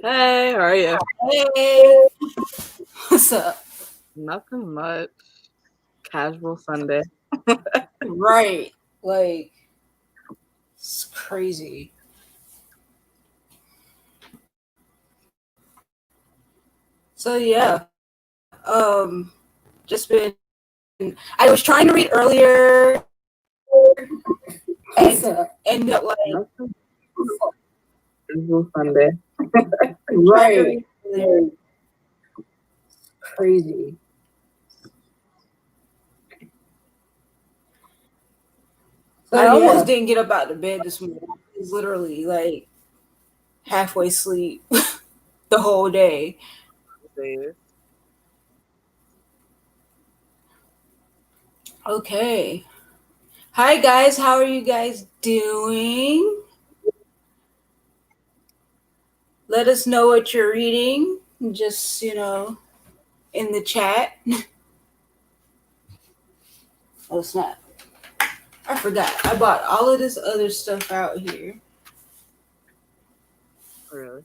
Hey, how are you? Hey, what's up? Nothing much. Casual Sunday. Right, like it's crazy. So yeah, just been. I was trying to read earlier and ended up like Nothing. Casual Sunday. right, like, crazy. So I almost didn't get up out of bed this morning. I was literally like halfway asleep the whole day. Okay. Hi guys, how are you guys doing? Let us know what you're reading. Just, in the chat. Oh, it's not. I forgot. I bought all of this other stuff out here. Really?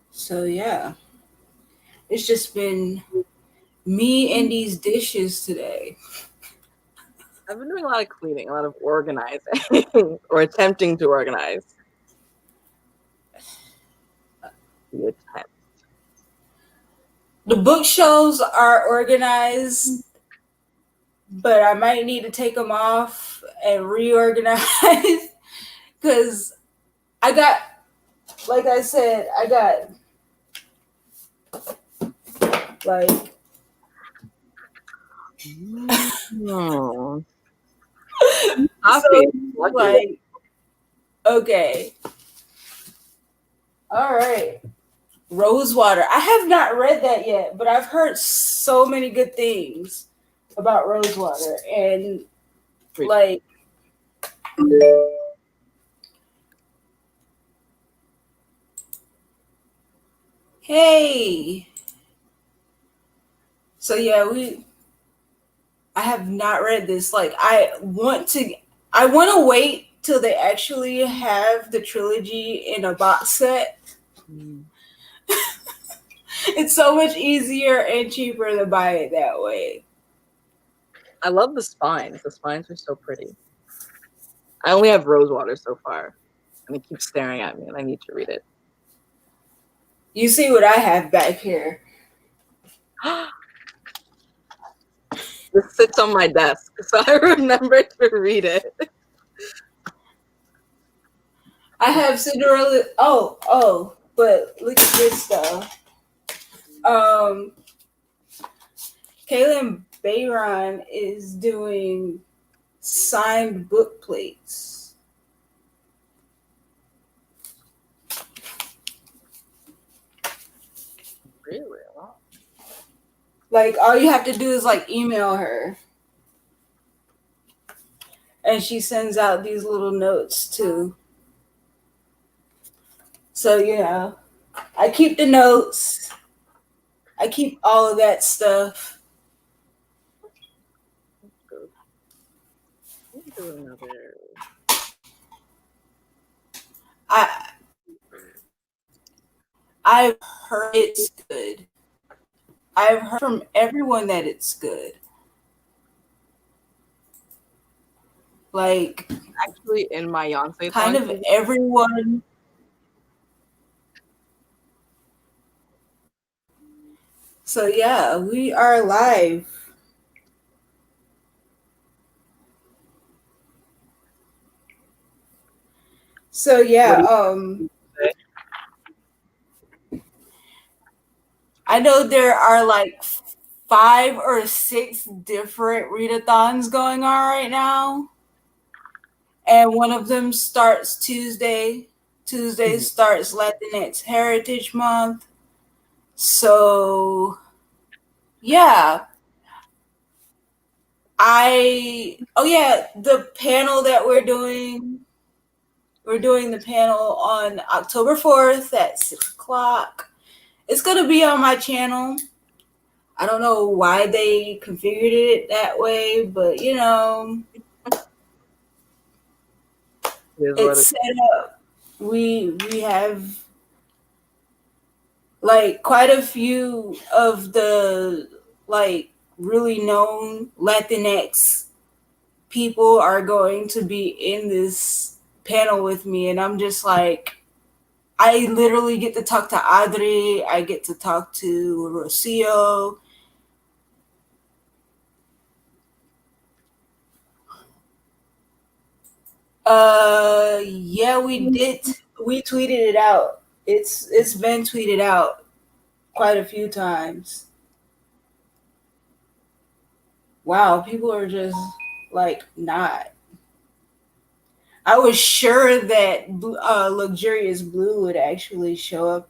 So, yeah. It's just been me and these dishes today. I've been doing a lot of cleaning, a lot of organizing, or attempting to organize. The attempt. The bookshelves are organized, but I might need to take them off and reorganize because I got, like I said, I got like Mm. so like okay. All right. Rosewater. I have not read that yet, but I've heard so many good things about Rosewater. And like, hey. So yeah, I have not read this. Like I want to wait till they actually have the trilogy in a box set. It's so much easier and cheaper to buy it that way. I love the spines. The spines are so pretty. I only have Rosewater so far, and it keeps staring at me, and I need to read it. You see what I have back here. This sits on my desk, so I remember to read it. I have Cinderella. Oh, but look at this stuff. Kaylin Bayron is doing signed book plates. Really? Wow. Like all you have to do is like email her. And she sends out these little notes too. So, I keep the notes. I keep all of that stuff. Do another. I I've heard it's good. I've heard from everyone that it's good. Like Actually, in my kind of everyone. So yeah, we are live. So yeah, I know there are like 5 or 6 different readathons going on right now. And one of them starts Tuesday. Tuesday starts Latinx Heritage Month. So yeah. The panel that we're doing the panel on October 4th at 6 o'clock. It's gonna be on my channel. I don't know why they configured it that way, but It is what it's it set up. We have like quite a few of the like really known Latinx people are going to be in this panel with me, and I'm just like, I literally get to talk to Adri, I get to talk to Rocio. Yeah, we is. did. We tweeted it out. It's been tweeted out quite a few times. Wow, people are just like not. I was sure that Luxurious Blue would actually show up.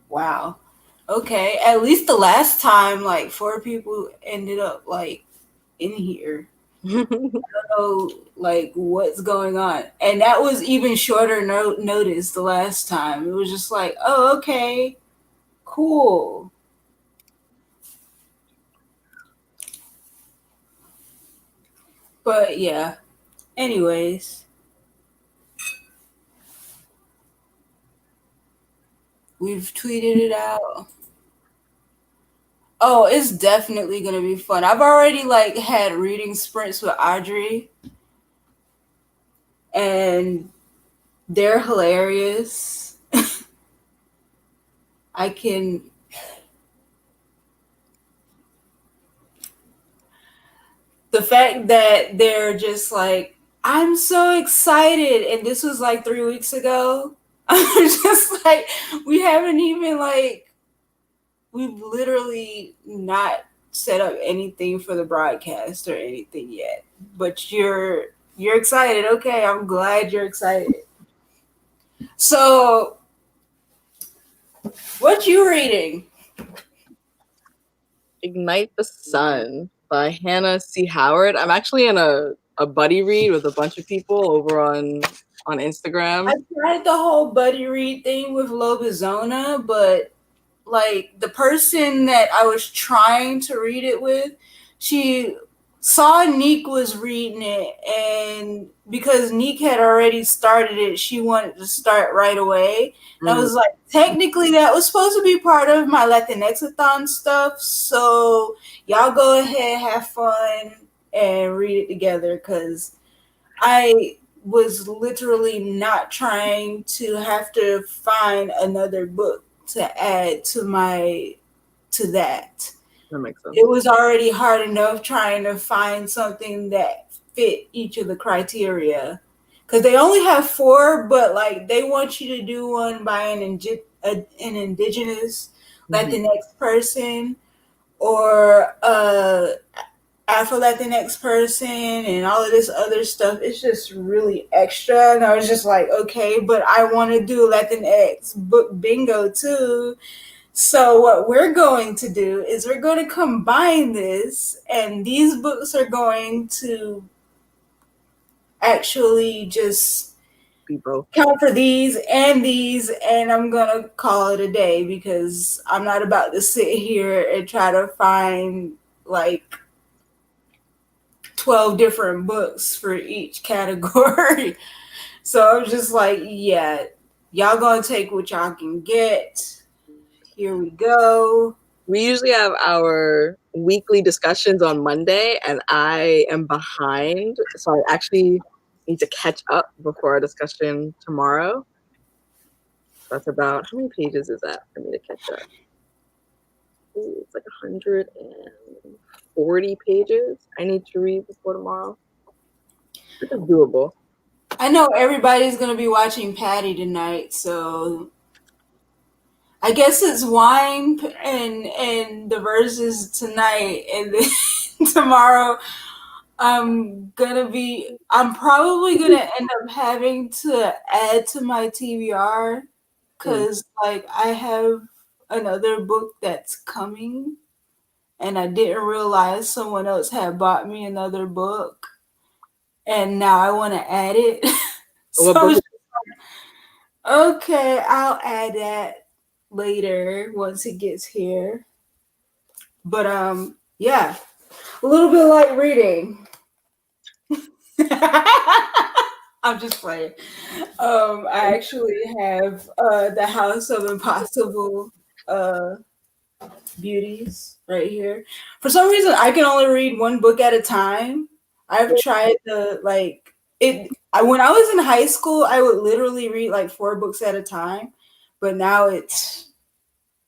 Wow. Okay. At least the last time, like 4 people ended up like in here. Know like what's going on, and that was even shorter notice the last time. It was just like, oh, okay, cool. But yeah, anyways, we've tweeted it out. Oh, it's definitely gonna be fun. I've already like had reading sprints with Audrey, and they're hilarious. I can the fact that they're just like, I'm so excited, and this was like 3 weeks ago. I'm just like, we haven't even like, we've literally not set up anything for the broadcast or anything yet. But you're excited. Okay, I'm glad you're excited. So, what you reading? Ignite the Sun by Hannah C. Howard. I'm actually in a buddy read with a bunch of people over on Instagram. I tried the whole buddy read thing with Lobizona, but like the person that I was trying to read it with, she saw Neek was reading it, and because Neek had already started it, she wanted to start right away. And I was like, technically, that was supposed to be part of my Latinx-a-thon stuff. So y'all go ahead, have fun, and read it together because I was literally not trying to have to find another book to add to that. That makes sense. It was already hard enough trying to find something that fit each of the criteria. Because they only have 4, but like they want you to do one by an indigenous Latinx person or Afro Latinx person and all of this other stuff. It's just really extra. And I was just like, okay, but I want to do Latinx book bingo too. So what we're going to do is we're going to combine this, and these books are going to actually just Be both. count for these, and I'm going to call it a day because I'm not about to sit here and try to find like 12 different books for each category. So I'm just like, yeah, y'all gonna take what y'all can get. Here we go. We usually have our weekly discussions on Monday, and I am behind. So I actually need to catch up before our discussion tomorrow. That's about, how many pages is that for me to catch up? Ooh, it's like 140 pages I need to read before tomorrow. This is doable. I know everybody's gonna be watching Patty tonight, so I guess it's wine and the verses tonight, and then tomorrow I'm probably gonna end up having to add to my TBR because like I have another book that's coming, and I didn't realize someone else had bought me another book, and now I want to add it. What So book? Okay, I'll add that later once it gets here. But yeah, a little bit like reading. I'm just playing. I actually have the House of Impossible uh beauties right here. For some reason, I can only read one book at a time. I've tried to like it. When I was in high school, I would literally read like 4 books at a time, but now it's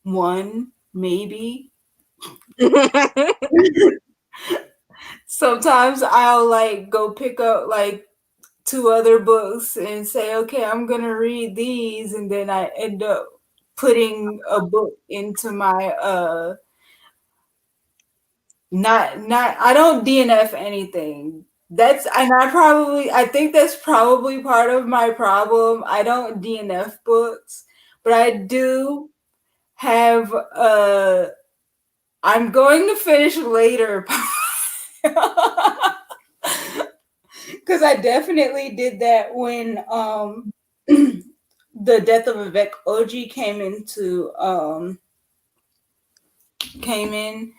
one, maybe. Sometimes I'll like go pick up like 2 other books and say, okay, I'm gonna read these, and then I end up putting a book into my not I don't DNF anything. I think that's probably part of my problem. I don't DNF books, but I do have I'm going to finish later. Because I definitely did that when the death of Vivek Oji came in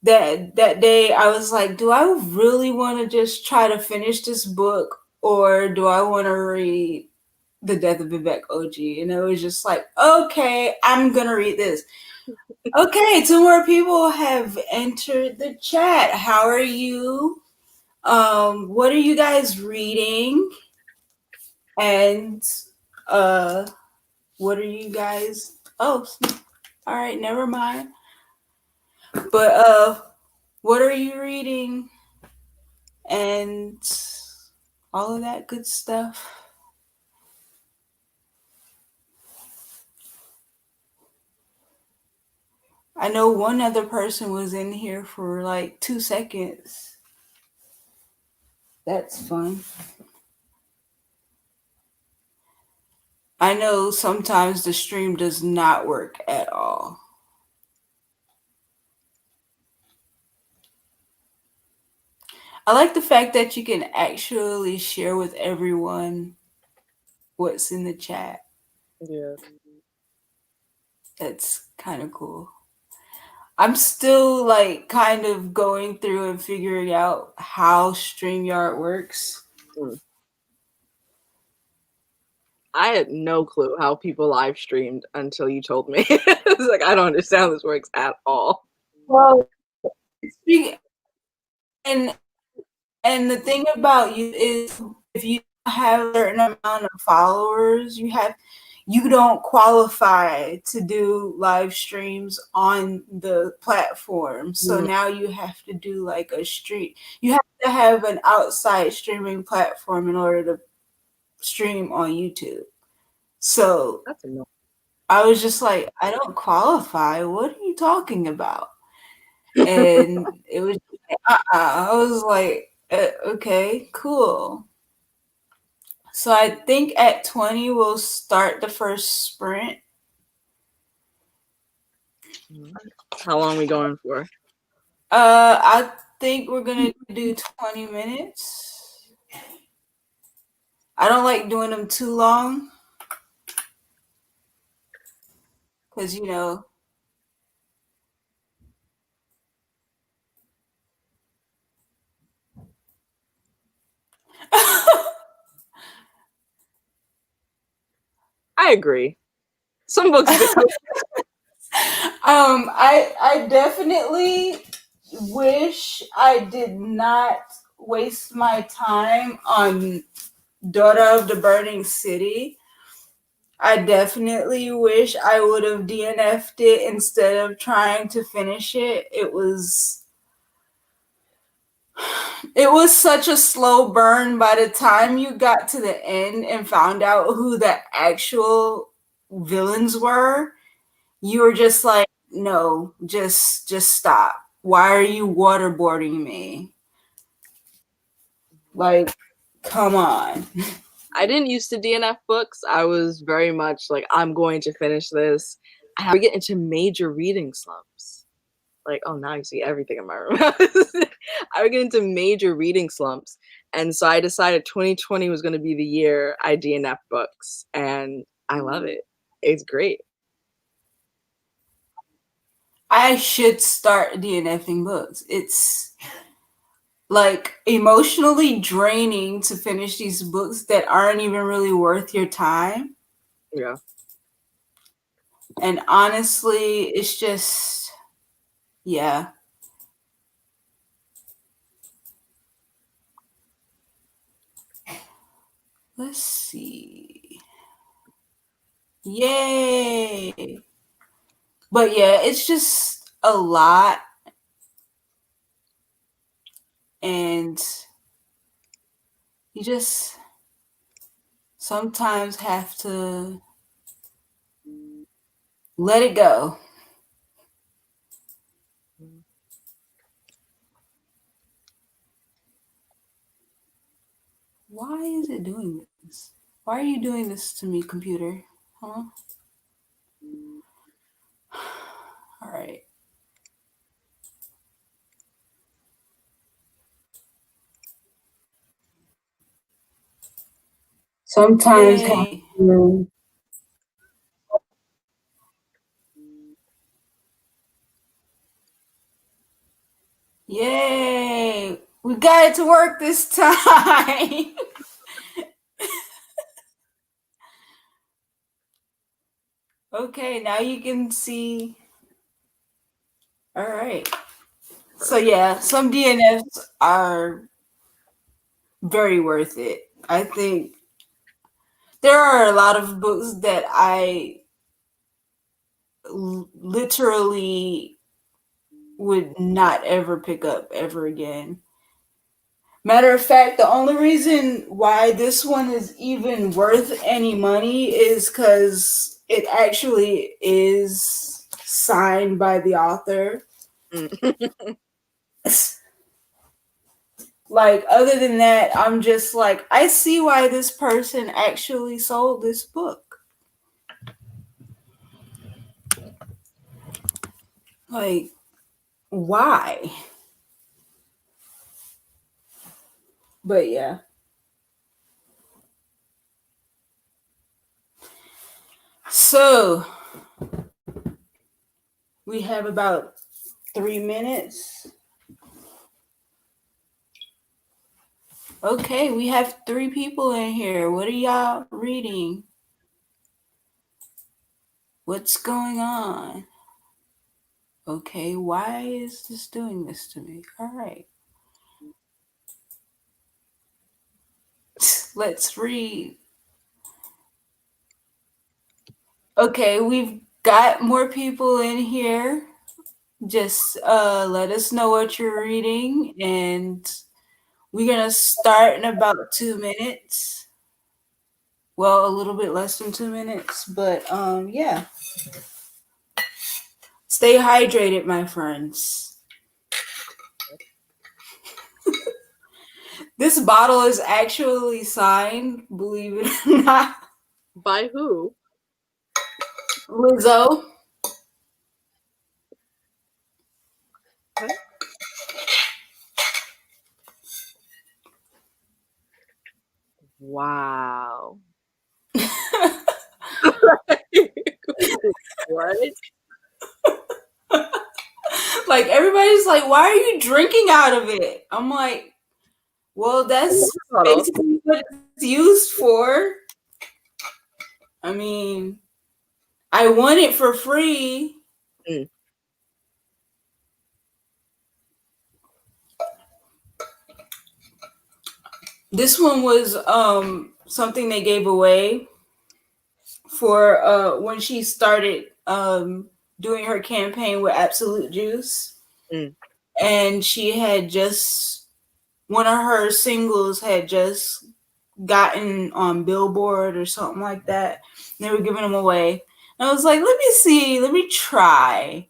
that day. I was like, do I really want to just try to finish this book, or do I want to read the death of Vivek Oji? And it was just like, okay, I'm gonna read this. Okay, 2 more people have entered the chat. How are you? What are you guys reading? And what are you guys? Oh, all right, never mind. But what are you reading? And all of that good stuff. I know one other person was in here for like 2 seconds. That's fun. I know sometimes the stream does not work at all. I like the fact that you can actually share with everyone what's in the chat. Yeah. That's kind of cool. I'm still like kind of going through and figuring out how StreamYard works. I had no clue how people live streamed until you told me. It's like, I don't understand how this works at all. Well, and and the thing about you is, if you have a certain amount of followers, you don't qualify to do live streams on the platform. So now you have to do like a stream. You have to have an outside streaming platform in order to stream on YouTube. So That's annoying. I was just like, I don't qualify. What are you talking about? And it was, I was like, okay, cool. So I think at 20 we'll start the first sprint. How long are we going for? I think we're gonna do 20 minutes. I don't like doing them too long, because I agree. Some books do. I definitely wish I did not waste my time on Daughter of the Burning City. I definitely wish I would have DNF'd it instead of trying to finish it. It was such a slow burn. By the time you got to the end and found out who the actual villains were, you were just like, no, just stop. Why are you waterboarding me? Like, come on. I didn't used to DNF books. I was very much like, I'm going to finish this. I would get into major reading slumps. Like, oh, now you see everything in my room. I would get into major reading slumps. And so I decided 2020 was going to be the year I DNF books. And I love it. It's great. I should start DNFing books. It's like emotionally draining to finish these books that aren't even really worth your time. Yeah. And honestly, it's just, yeah. Let's see. Yay. But yeah, it's just a lot. And you just sometimes have to let it go. Why is it doing this? Why are you doing this to me, computer? Huh? All right. Sometimes have Yay. to Yay. We got it to work this time. Okay, now you can see. All right. So yeah, some DNFs are very worth it. I think there are a lot of books that I literally would not ever pick up ever again. Matter of fact, the only reason why this one is even worth any money is because it actually is signed by the author. Like, other than that, I'm just like, I see why this person actually sold this book. Like, why? But yeah. So, we have about 3 minutes. Okay, we have 3 people in here. What are y'all reading? What's going on? Okay, why is this doing this to me? All right. Let's read. Okay, we've got more people in here. Just let us know what you're reading, and we're going to start in about 2 minutes. Well, a little bit less than 2 minutes, but yeah. Stay hydrated, my friends. This bottle is actually signed, believe it or not. By who? Lizzo. What? Wow. What? Like, everybody's like, why are you drinking out of it? I'm like, well, that's basically what it's used for. I mean, I won it for free. Mm. This one was something they gave away for when she started doing her campaign with Absolute Juice. Mm. And she had just, one of her singles had just gotten on Billboard or something like that. And they were giving them away. And I was like, let me see, let me try.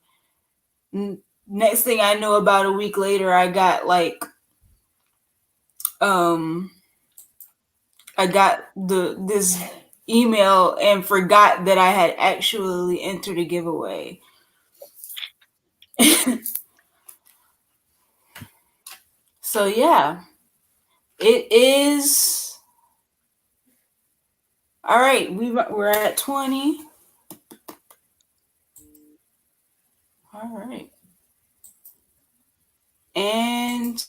Next thing I know, about a week later, I got like, I got this email and forgot that I had actually entered a giveaway. So yeah, it is All right, we're at 20. All right. And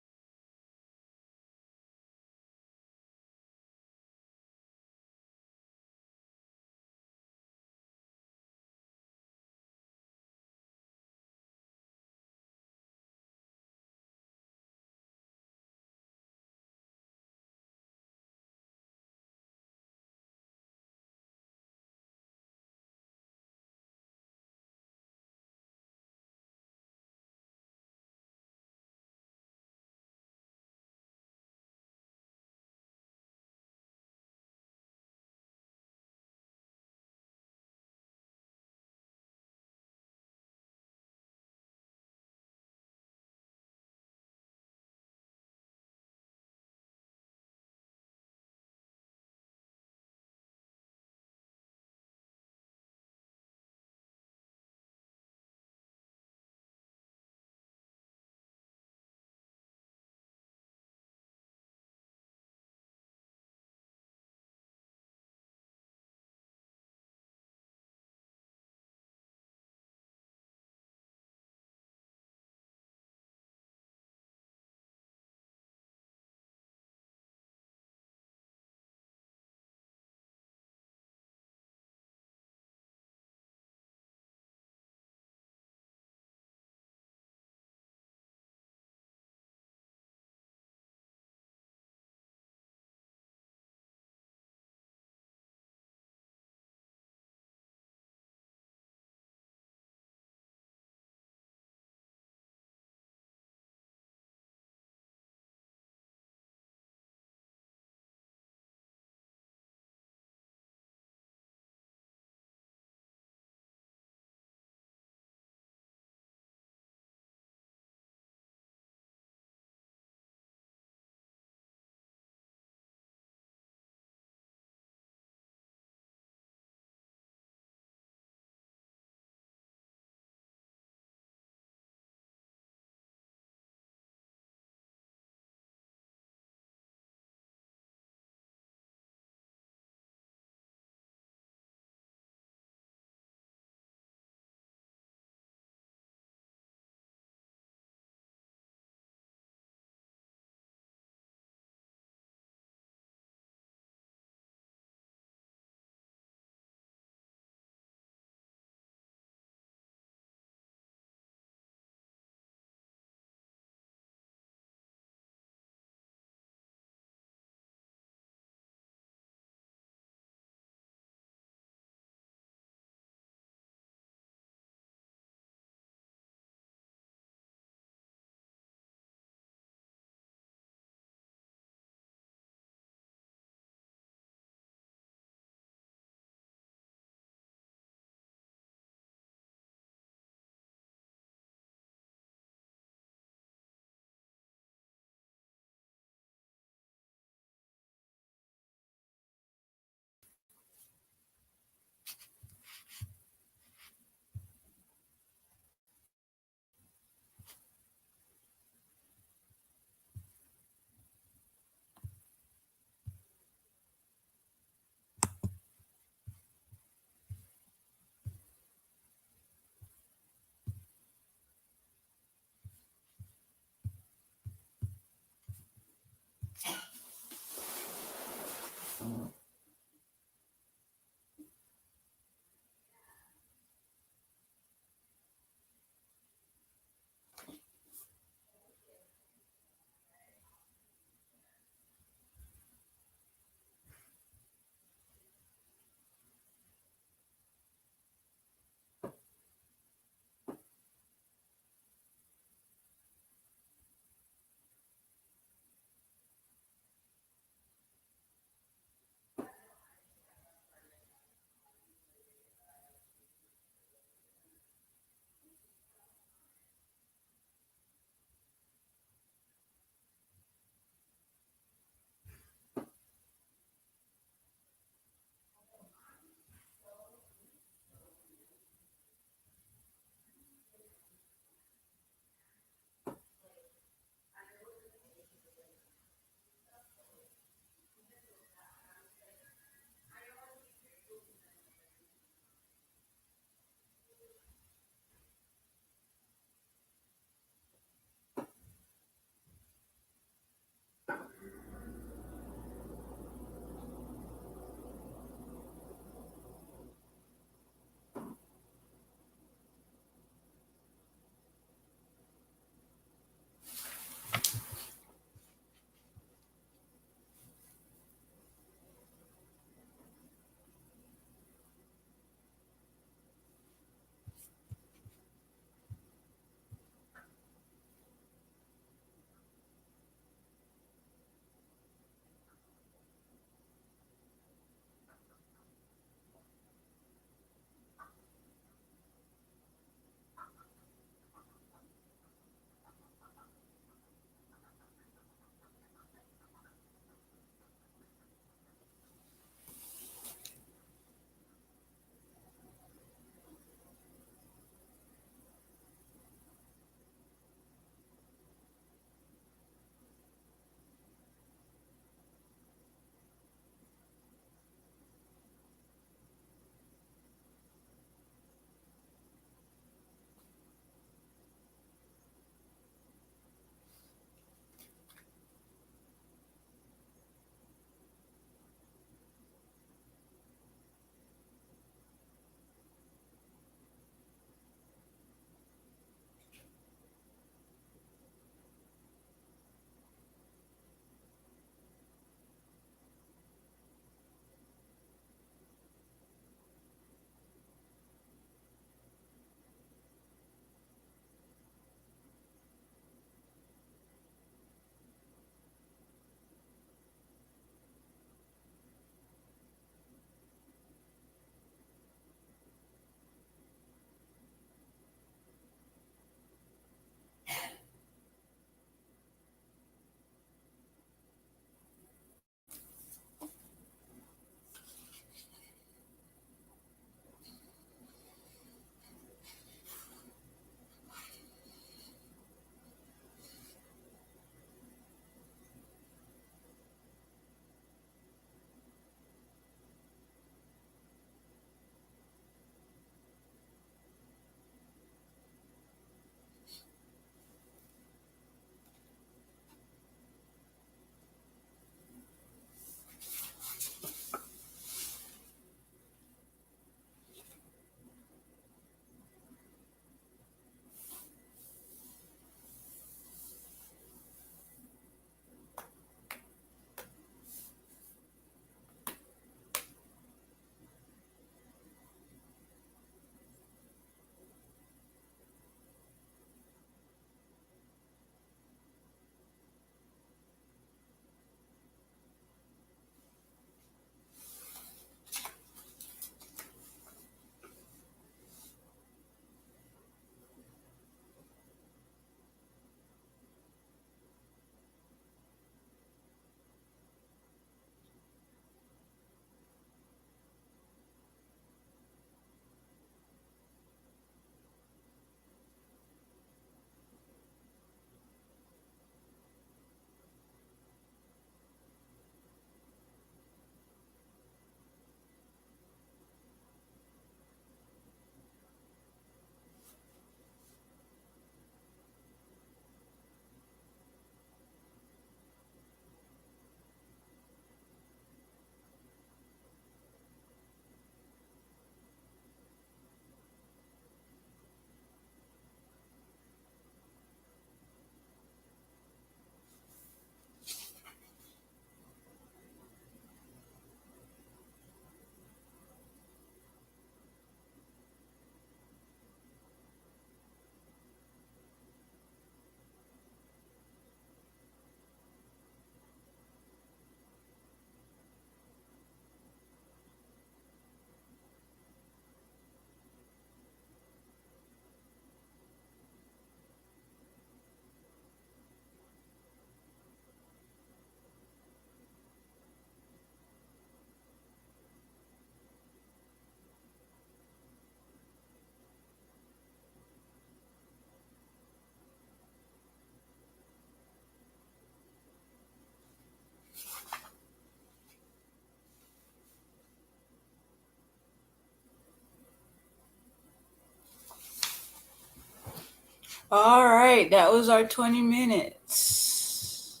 All right, that was our 20 minutes.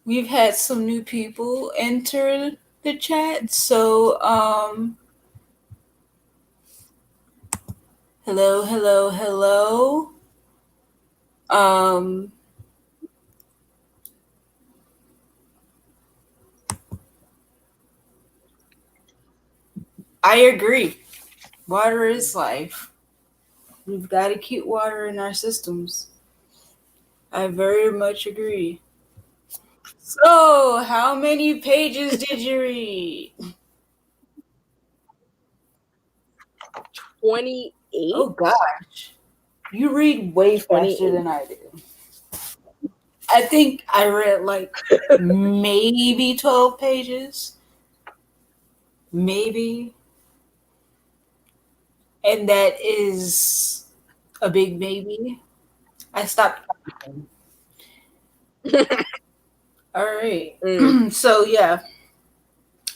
We've had some new people enter the chat, so hello, hello, hello. I agree. Water is life. We've got to keep water in our systems. I very much agree. So, how many pages did you read? 28? Oh gosh. You read way faster 28. than I do. I think I read like maybe 12 pages. Maybe. And that is a big maybe. I stopped counting. All right. So, yeah.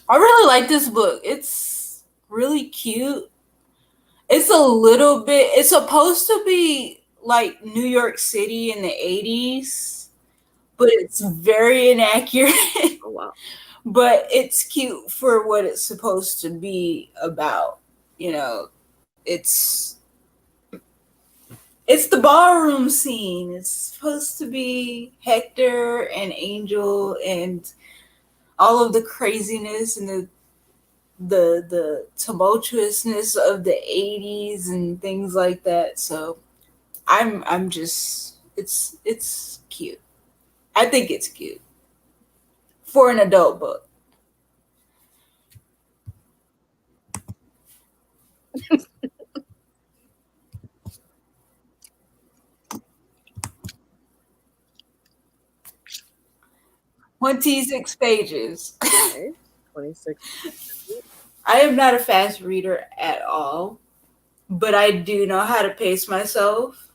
I really like this book. It's really cute. It's a little bit, it's supposed to be like New York City in the 80s, but it's very inaccurate. Oh, wow. But it's cute for what it's supposed to be about. You know, it's the ballroom scene. It's supposed to be Hector and Angel and all of the craziness and the tumultuousness of the 80s and things like that. So I'm just it's cute. I think it's cute for an adult book. "26 pages." Okay. 26. I am not a fast reader at all, but I do know how to pace myself.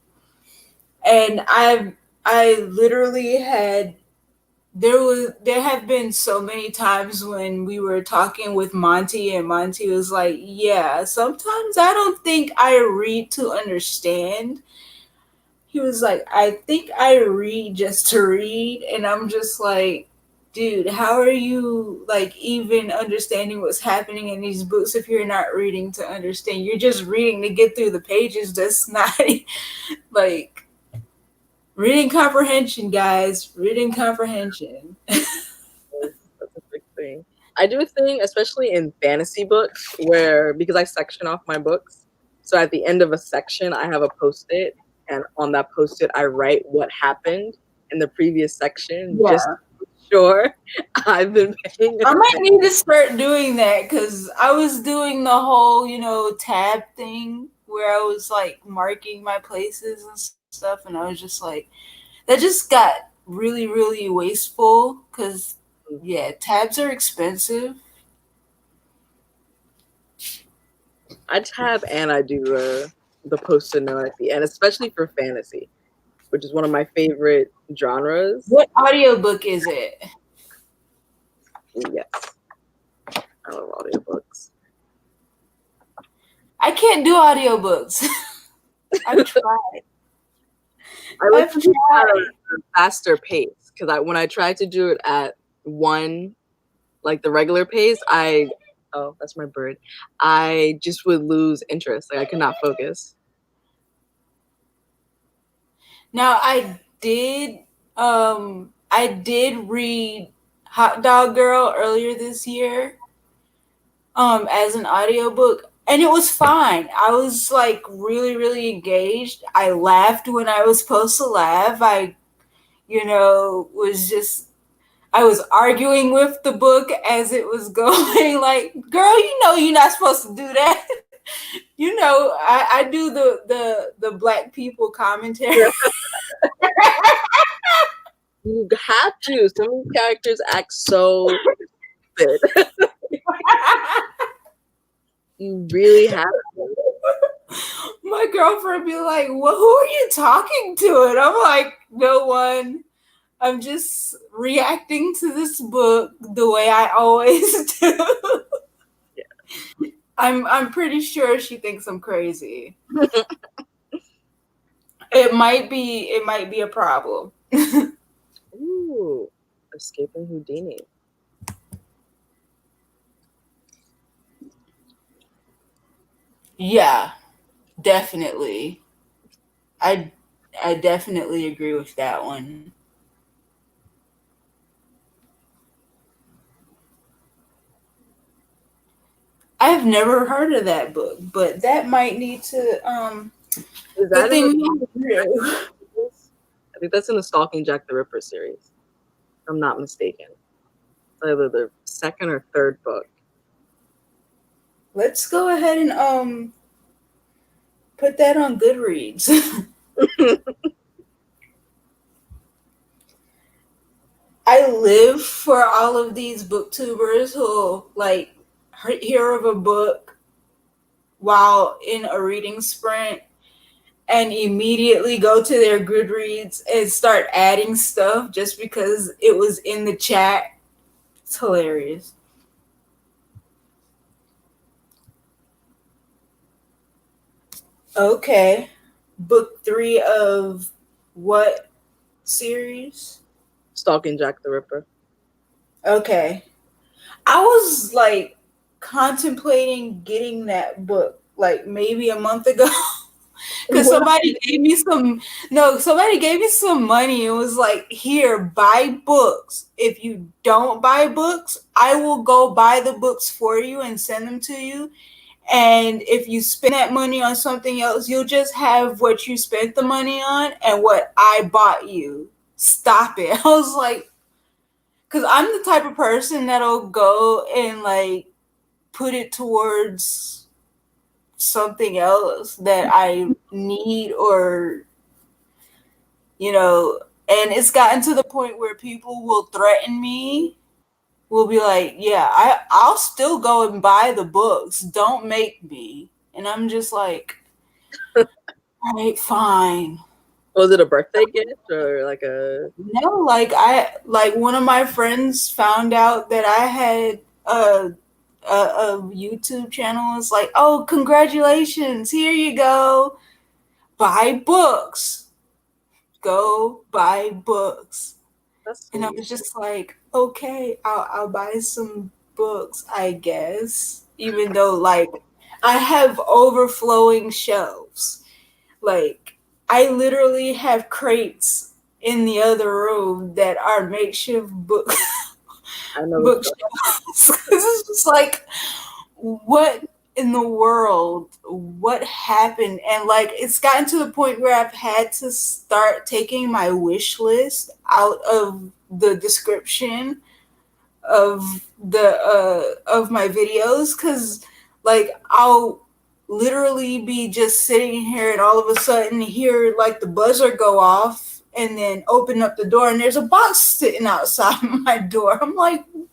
And I literally had there have been so many times when we were talking with Monty and Monty was like, "Yeah, sometimes I don't think I read to understand." He was like, "I think I read just to read." And I'm just like, dude, how are you like even understanding what's happening in these books if you're not reading to understand? You're just reading to get through the pages. That's not like reading comprehension, guys. Reading comprehension. That's a big thing. I do a thing, especially in fantasy books, where because I section off my books, so at the end of a section, I have a post-it, and on that post-it, I write what happened in the previous section, Yeah. just to make sure I've been paying I attention. might need to start doing that because I was doing the whole, tab thing where I was like marking my places and stuff, and I was just like, that just got really, really wasteful because, yeah, tabs are expensive. I tab and I do the post-it note at the end, especially for fantasy, which is one of my favorite genres. What audiobook is it? Yes, I love audiobooks. I can't do audiobooks. I've tried. I like to do it at a faster pace because when I tried to do it at one, like the regular pace, oh, that's my bird. I just would lose interest. Like I could not focus. Now I did read Hot Dog Girl earlier this year as an audiobook, and it was fine. I was like really, really engaged. I laughed when I was supposed to laugh. I I was arguing with the book as it was going, like, girl, you're not supposed to do that. I do the black people commentary. You have to. Some of these characters act so stupid. You really have to. My girlfriend be like, well, who are you talking to? And I'm like, no one. I'm just reacting to this book the way I always do. Yeah. I'm pretty sure she thinks I'm crazy. It might be a problem. Ooh, Escaping Houdini. Yeah, definitely. I I definitely agree with that one. I've never heard of that book, but that might need to Is good that in thing the we Stalking have Jack the Drew. Ripper series? I think that's in the Stalking Jack the Ripper series. If I'm not mistaken. It's either the second or third book. Let's go ahead and put that on Goodreads. I live for all of these booktubers who like hear of a book while in a reading sprint and immediately go to their Goodreads and start adding stuff just because it was in the chat. It's hilarious. Okay. Book 3 of what series? Stalking Jack the Ripper. Okay. I was like contemplating getting that book like maybe a month ago. Because somebody gave me some money and was like, here, buy books. If you don't buy books, I will go buy the books for you and send them to you. And if you spend that money on something else, you'll just have what you spent the money on and what I bought you. Stop it. I was like, because I'm the type of person that'll go and like put it towards something else that I need or and it's gotten to the point where people will threaten me, will be like, yeah, I'll still go and buy the books, don't make me. And I'm just like, all right, fine. Was it a birthday gift or like a? No, like one of my friends found out that I had a YouTube channel. It's like, oh, congratulations, here you go, buy books, go buy books. That's And I sweet. was just like, okay, I'll buy some books, I guess. Even though like I have overflowing shelves. Like I literally have crates in the other room that are makeshift I know it's bookshelves. It's just like, what in the world? What happened? And like it's gotten to the point where I've had to start taking my wish list out of the description of the of my videos, because like I'll literally be just sitting here and all of a sudden hear like the buzzer go off and then open up the door and there's a box sitting outside my door. I'm like, yeah.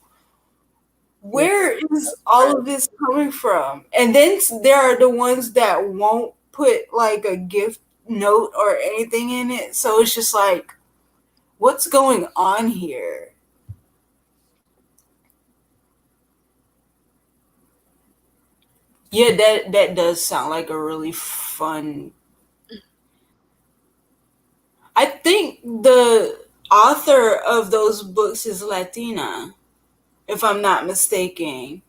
where is all of this coming from? And then there are the ones that won't put like a gift note or anything in it. So it's just like, what's going on here? Yeah, that does sound like a really fun. I think the author of those books is Latina, if I'm not mistaken.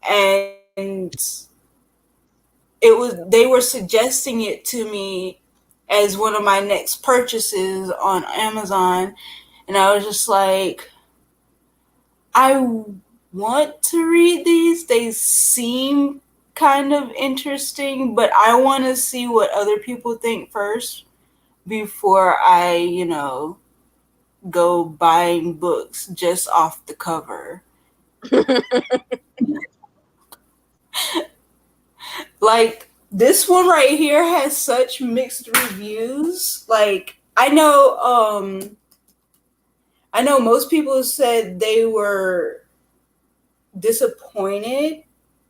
And it was they were suggesting it to me as one of my next purchases on Amazon, and I was just like, I want to read these. They seem kind of interesting, but I want to see what other people think first before I, go buying books just off the cover. Like this one right here has such mixed reviews. Like I know most people said they were disappointed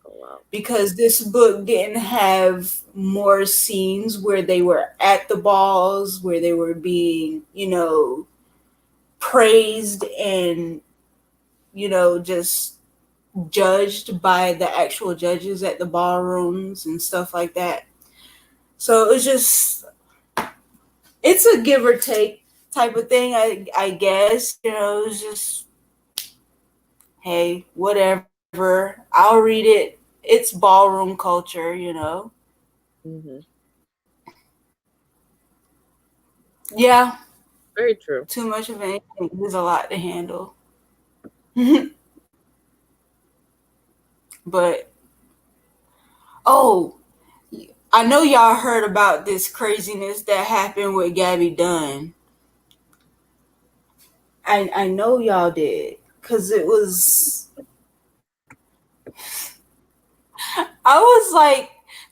Oh, wow. because this book didn't have more scenes where they were at the balls, where they were being, praised and, just judged by the actual judges at the ballrooms and stuff like that. So it's a give or take type of thing, I guess. It's just, hey, whatever. I'll read it. It's ballroom culture. Mm-hmm. Yeah. Very true. Too much of anything is a lot to handle. But, I know y'all heard about this craziness that happened with Gabby Dunn. I know y'all did, because it was... I was like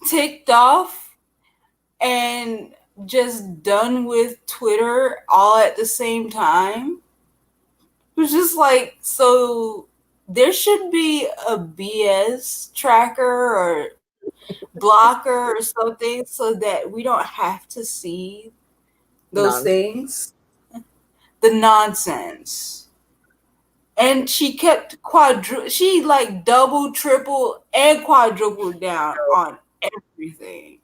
ticked off and just done with Twitter all at the same time. It was just like, so there should be a BS tracker or blocker or something so that we don't have to see those things. The nonsense. And she kept she like double, triple, and quadrupled down on everything.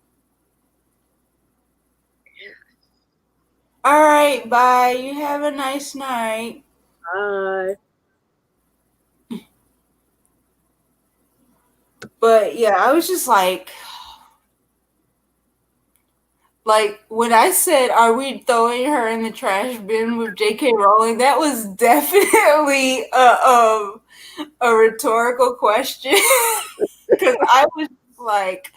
All right, bye. You have a nice night. Bye. But yeah, I was just like when I said, "Are we throwing her in the trash bin with J.K. Rowling?" That was definitely a rhetorical question, because I was like,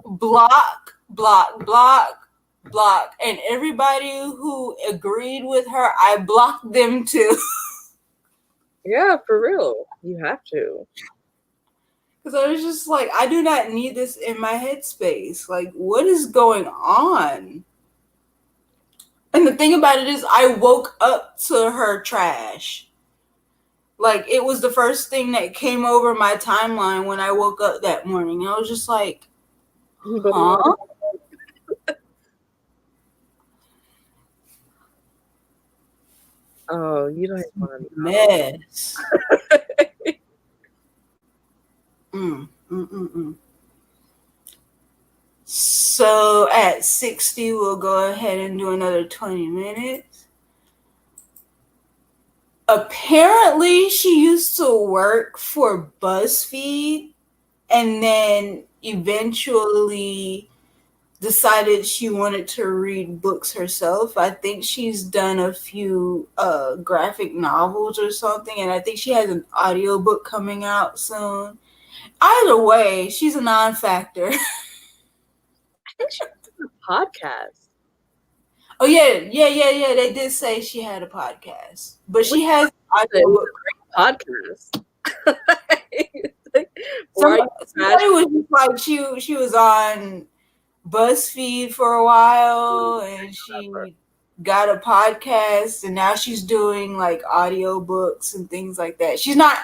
block, block, block, block, and everybody who agreed with her, I blocked them too. Yeah, for real. You have to. Because I was just like, I do not need this in my headspace. Like, what is going on? And the thing about it is, I woke up to her trash. Like, it was the first thing that came over my timeline when I woke up that morning. I was just like, huh? Oh, you don't want to mess. So at 60, we'll go ahead and do another 20 minutes. Apparently, she used to work for BuzzFeed and then eventually decided she wanted to read books herself. I think she's done a few graphic novels or something, and I think she has an audiobook coming out soon. Either way, she's a non-factor. I think she has a podcast. Oh yeah. They did say she had a podcast, but she has an audiobook podcast. Somebody was just like she was on BuzzFeed for a while and she got a podcast and now she's doing like audiobooks and things like that. She's not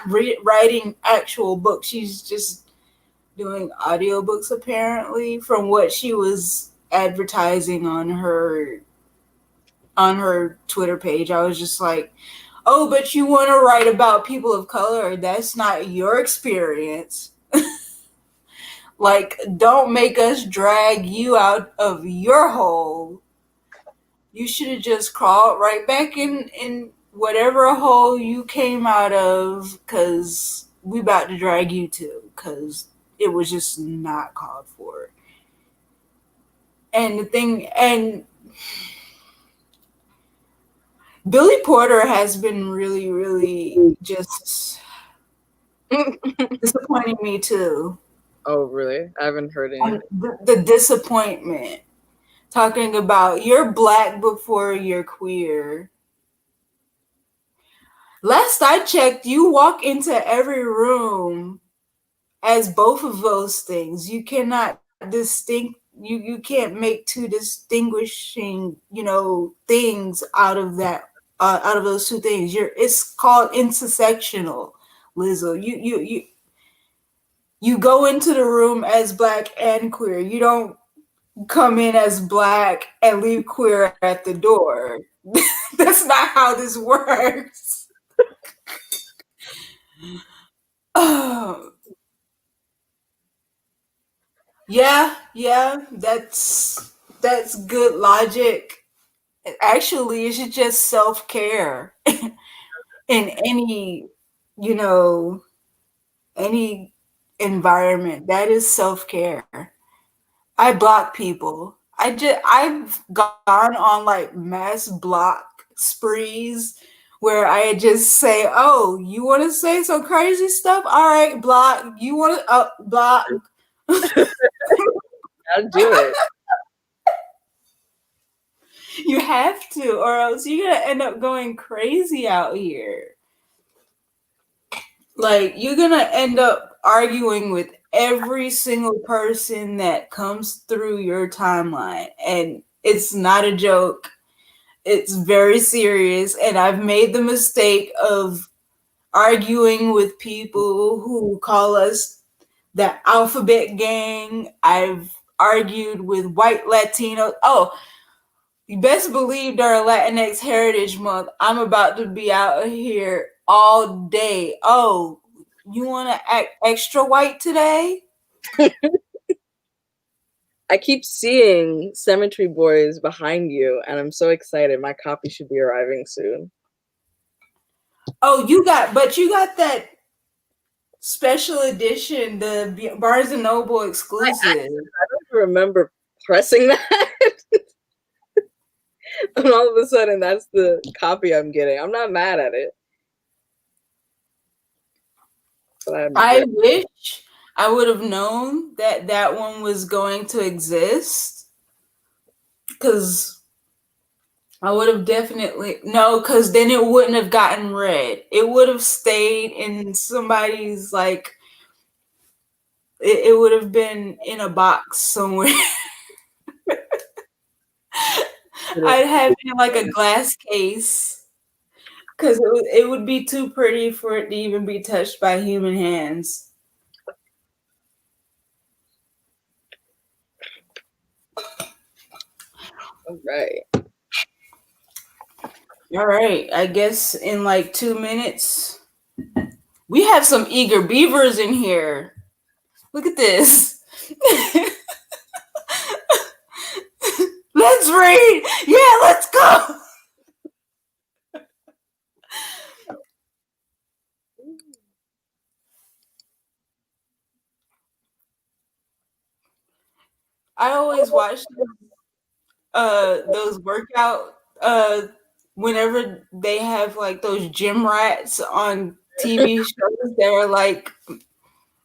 writing actual books. She's just doing audiobooks apparently, from what she was advertising on her Twitter page. I was just like, oh, but you want to write about people of color. That's not your experience. Like, don't make us drag you out of your hole. You should have just crawled right back in whatever hole you came out of, because we about to drag you to, because it was just not called for. And Billy Porter has been really, really just disappointing me too. Oh, really? I haven't heard anything. The disappointment. Talking about you're black before you're queer. Last I checked, you walk into every room as both of those things. You cannot you can't make two distinguishing, things out of that, out of those two things. It's called intersectional, Lizzo. You go into the room as black and queer. You don't come in as black and leave queer at the door. That's not how this works. Oh, yeah, that's good logic. Actually, it's just self-care in any, you know, any environment. That is self-care. I block people. I've gone on like mass block sprees where I just say, "Oh, you want to say some crazy stuff? All right, block. You want to block." Gotta do it. You have to, or else you're gonna end up going crazy out here. Like you're gonna end up arguing with every single person that comes through your timeline, and it's not a joke. It's very serious, and I've made the mistake of arguing with people who call us the alphabet gang. I've argued with white Latinos. Oh, you best believe during Latinx Heritage Month, I'm about to be out here all day. Oh, you want to act extra white today? I keep seeing Cemetery Boys behind you, and I'm so excited. My copy should be arriving soon. Oh, you got that special edition, the Barnes and Noble exclusive. I don't remember pressing that. And all of a sudden, that's the copy I'm getting. I'm not mad at it. But I wish I would have known that that one was going to exist, because I would have definitely because then it wouldn't have gotten read. It would have stayed in somebody's it would have been in a box somewhere. I'd have it in like a glass case because it would be too pretty for it to even be touched by human hands. All right. All right. I guess in like 2 minutes, we have some eager beavers in here. Look at this. Let's read. Yeah, let's go. I always watch those workout whenever they have like those gym rats on TV shows that are like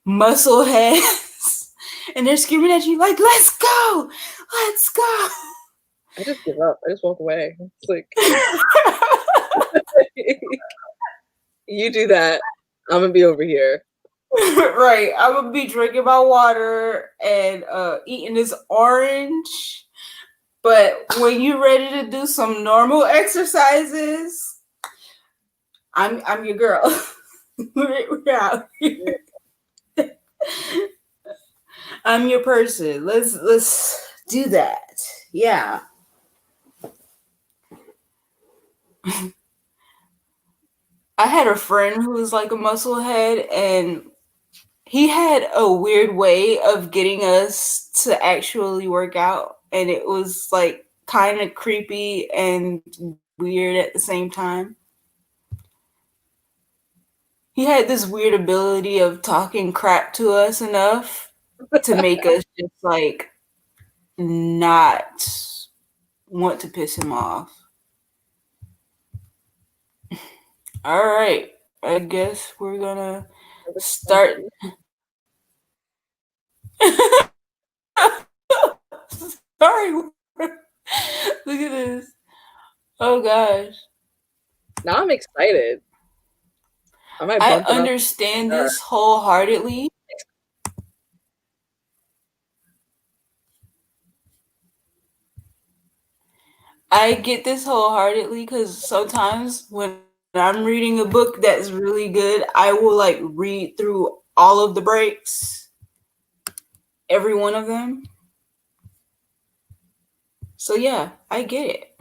muscle heads and they're screaming at you like, let's go, let's go. I just give up. I just walk away. It's like you do that. I'm gonna be over here. Right. I'm gonna be drinking my water and eating this orange. But when you're ready to do some normal exercises, I'm your girl. We're out here. I'm your person. Let's do that. Yeah. I had a friend who was like a musclehead, and he had a weird way of getting us to actually work out, and it was like kind of creepy and weird at the same time. He had this weird ability of talking crap to us enough to make us just like not want to piss him off. All right, I guess we're gonna start. Sorry. Look at this. Oh gosh. Now I'm excited. I understand this wholeheartedly. I get this wholeheartedly because sometimes when I'm reading a book that's really good, I will like read through all of the breaks, every one of them. So yeah, I get it.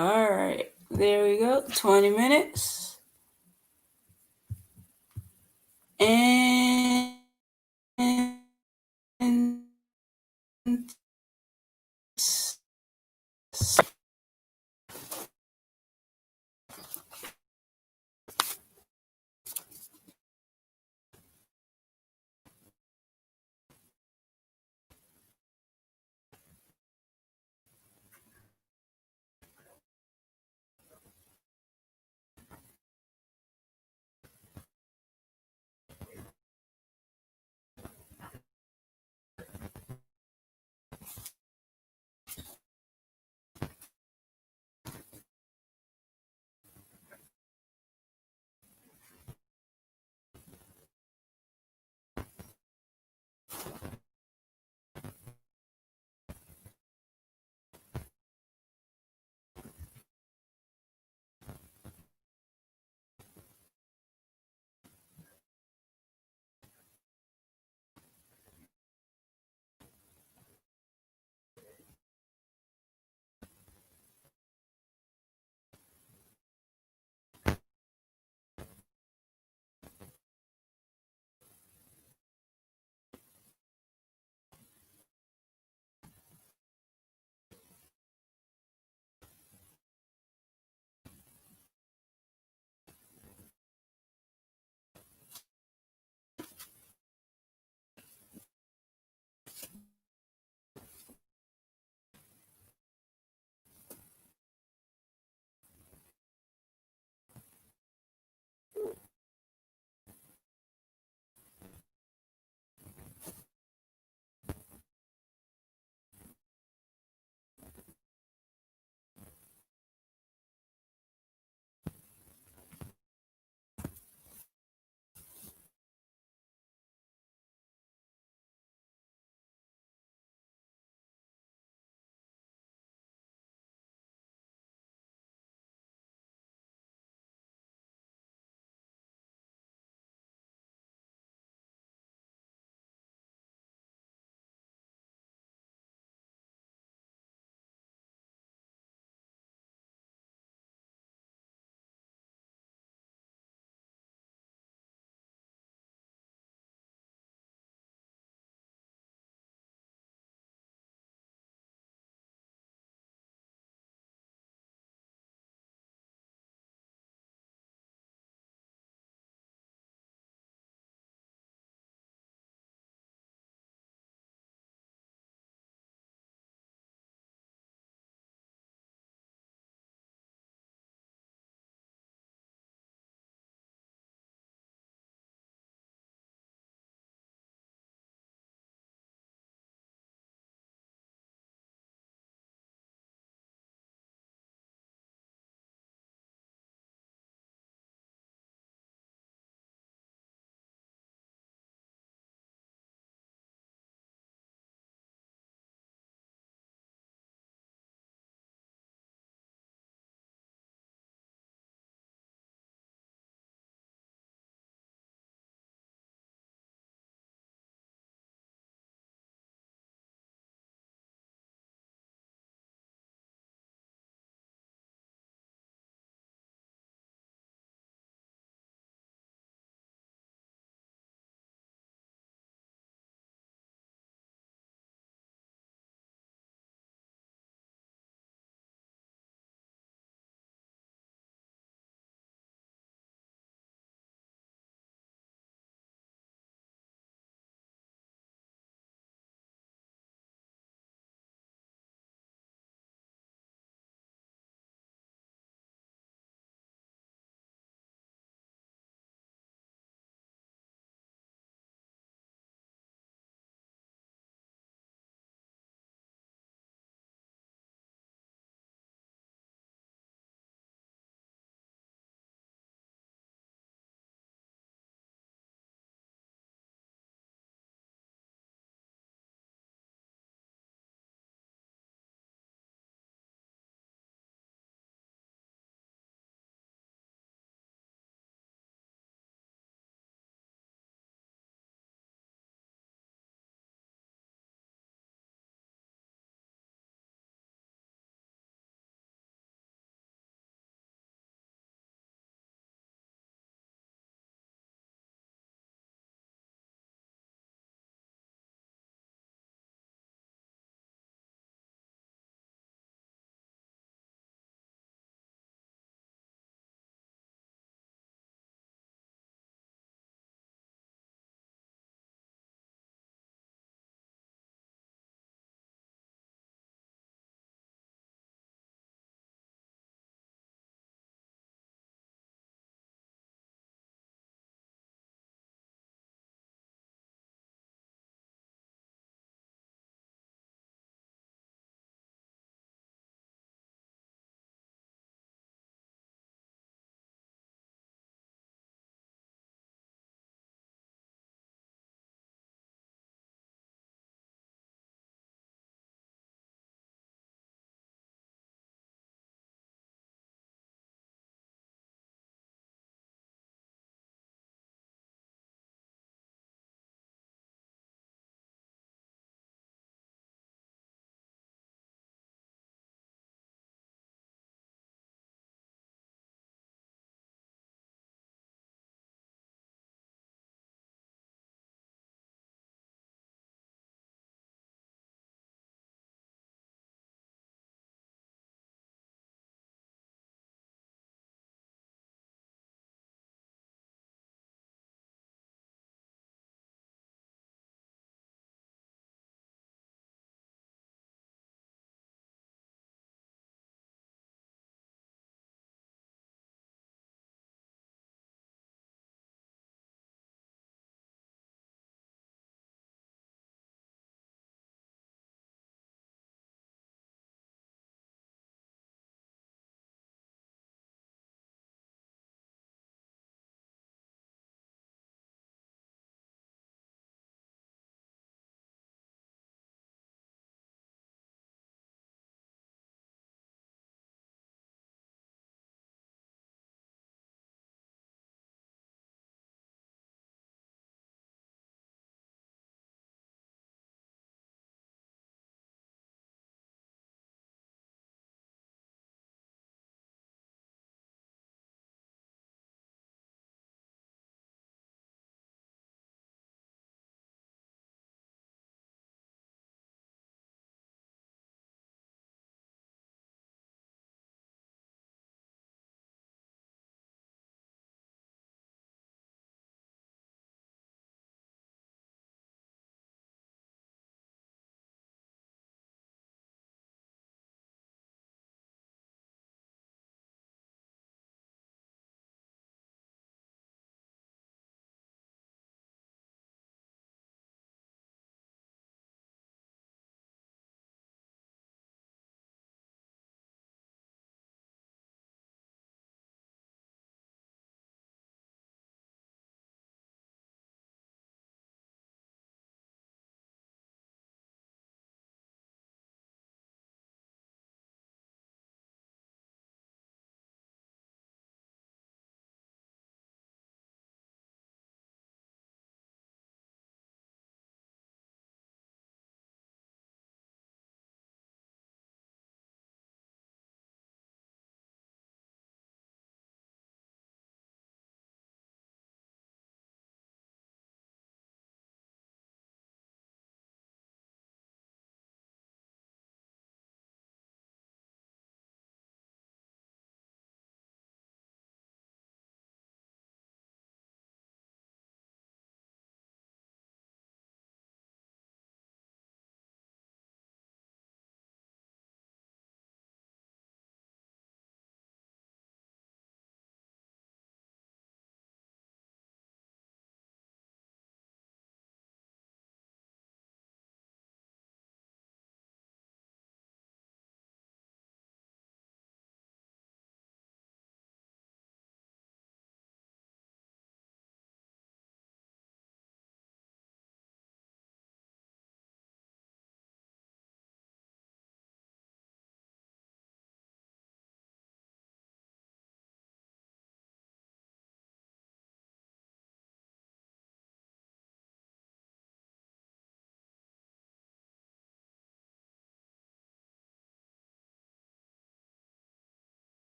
All right, there we go. 20 minutes. And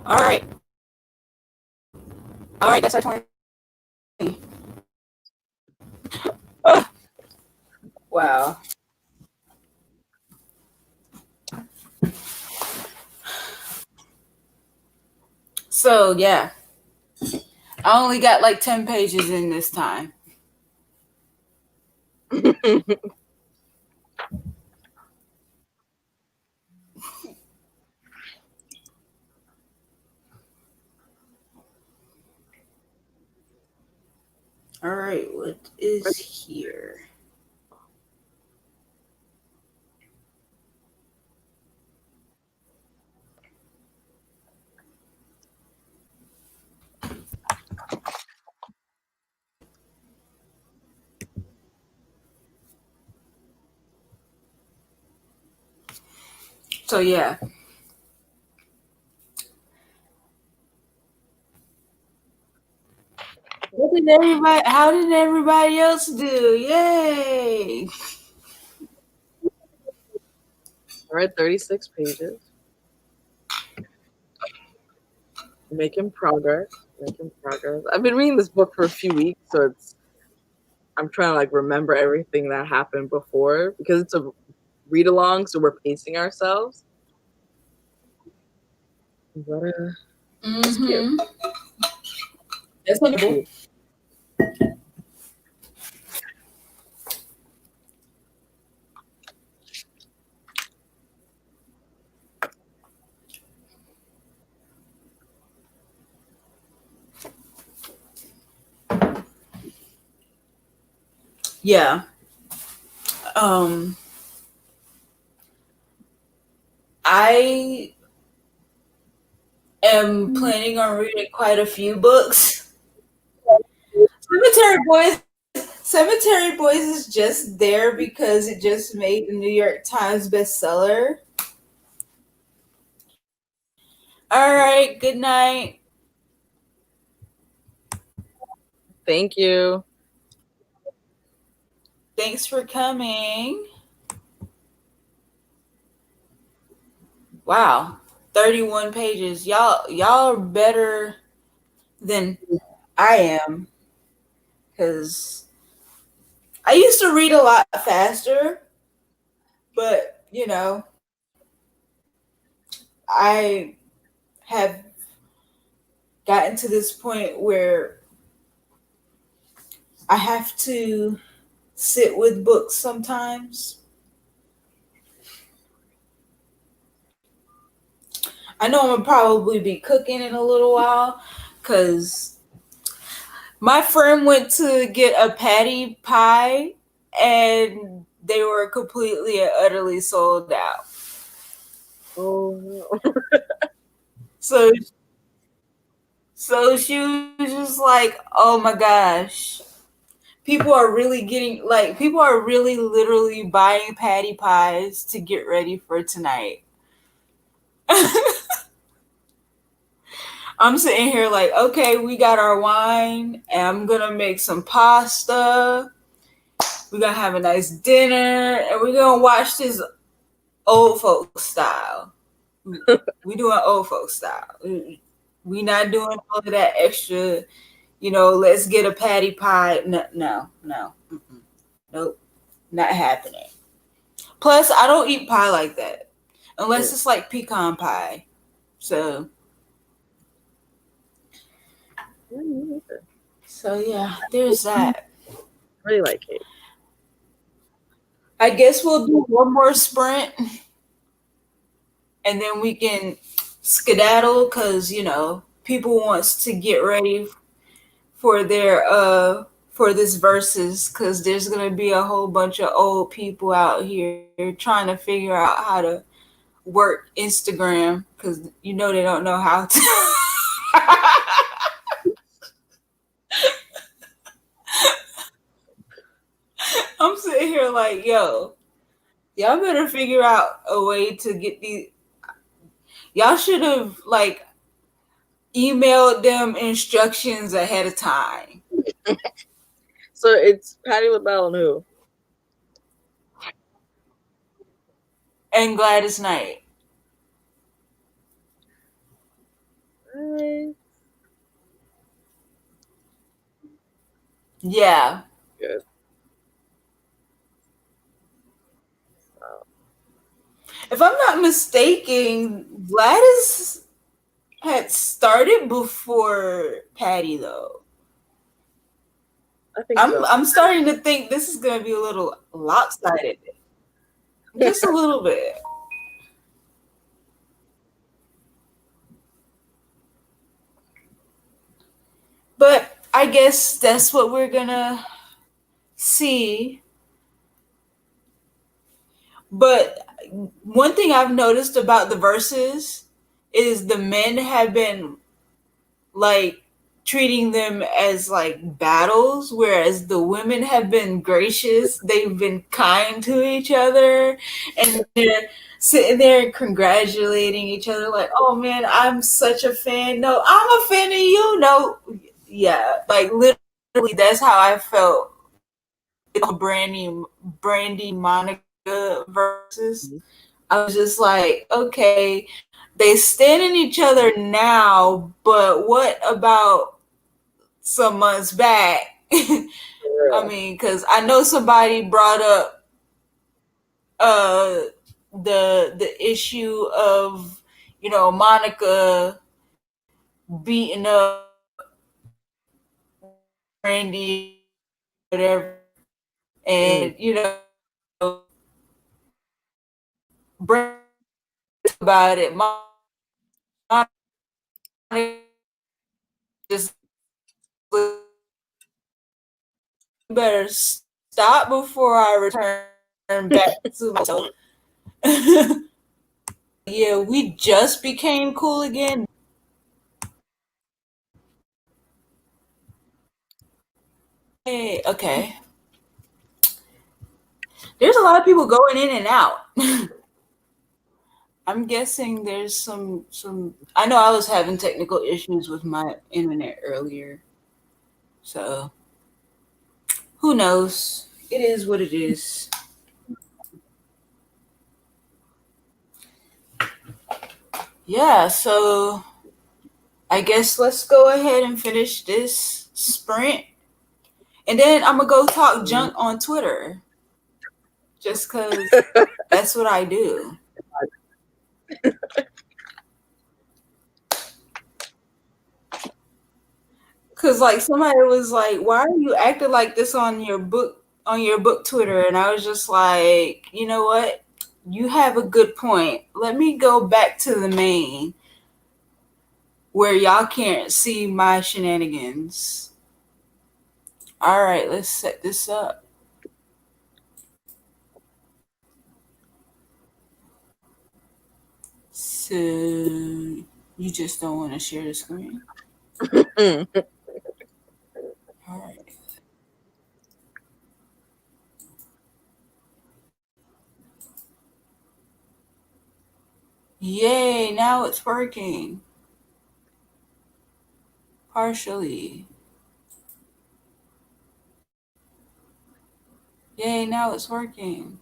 All right. All right, that's our 20. Wow. So, yeah. I only got like 10 pages in this time. All right, what is here? So, yeah. How did everybody else do? Yay! I read 36 pages. Making progress. Making progress. I've been reading this book for a few weeks, so I'm trying to like remember everything that happened before because it's a read along, so we're pacing ourselves. That's cute. Mm-hmm. That's wonderful. Yeah. I am planning on reading quite a few books. Cemetery Boys Cemetery Boys is just there because it just made the New York Times bestseller. All right, good night. Thank you. Thanks for coming. Wow, 31 pages. Y'all are better than I am cuz I used to read a lot faster, but I have gotten to this point where I have to sit with books sometimes. I know I'm gonna probably be cooking in a little while because my friend went to get a patty pie and they were completely and utterly sold out. Oh no. So she was just like, "Oh my gosh, people are really literally buying patty pies to get ready for tonight." I'm sitting here like, okay, we got our wine, and I'm gonna make some pasta. We're gonna have a nice dinner, and we're gonna watch this old folks style. We doing old folks style. We not doing all of that extra, let's get a patty pie. No, no, no. Nope, not happening. Plus, I don't eat pie like that unless it's like pecan pie. So, yeah, there's that. I really like it. I guess we'll do one more sprint and then we can skedaddle because people wants to get ready for their for this verses because there's gonna be a whole bunch of old people out here trying to figure out how to work Instagram because they don't know how to. I'm sitting here like, yo, y'all better figure out a way to get these. Y'all should have like emailed them instructions ahead of time. So it's Patty LaBelle and who? and Gladys Knight. Right. Yeah. Good. If I'm not mistaken, Gladys had started before Patty though. I think I'm so. I'm starting to think this is gonna be a little lopsided. Just a little bit. But I guess that's what we're gonna see. But one thing I've noticed about the verses is the men have been like treating them as like battles, whereas the women have been gracious. They've been kind to each other, and they're sitting there congratulating each other, like, "Oh man, I'm such a fan. No, I'm a fan of you. No, yeah, like literally, that's how I felt. Brandy, Monica versus. Mhm. I was just like, okay, they stand in each other now, but what about some months back? I Yeah. mean, because I know somebody brought up uh the issue of Monica beating up Brandy, whatever, Mm. and Brandy about it. Monica just better stop before I return back to myself. Yeah, we just became cool again. Hey, okay. There's a lot of people going in and out. I'm guessing there's some. I know I was having technical issues with my internet earlier, so who knows? It is what it is. Yeah, so I guess let's go ahead and finish this sprint, and then I'm gonna go talk Mhm. junk on Twitter, just cause that's what I do. Cause like somebody was like, "Why are you acting like this on your book Twitter?" And I was just like, you know what? You have a good point. Let me go back to the main where y'all can't see my shenanigans. All right, let's set this up. So you just don't want to share the screen. Mm. All right. Yay! Now it's working partially. Yay! Now it's working.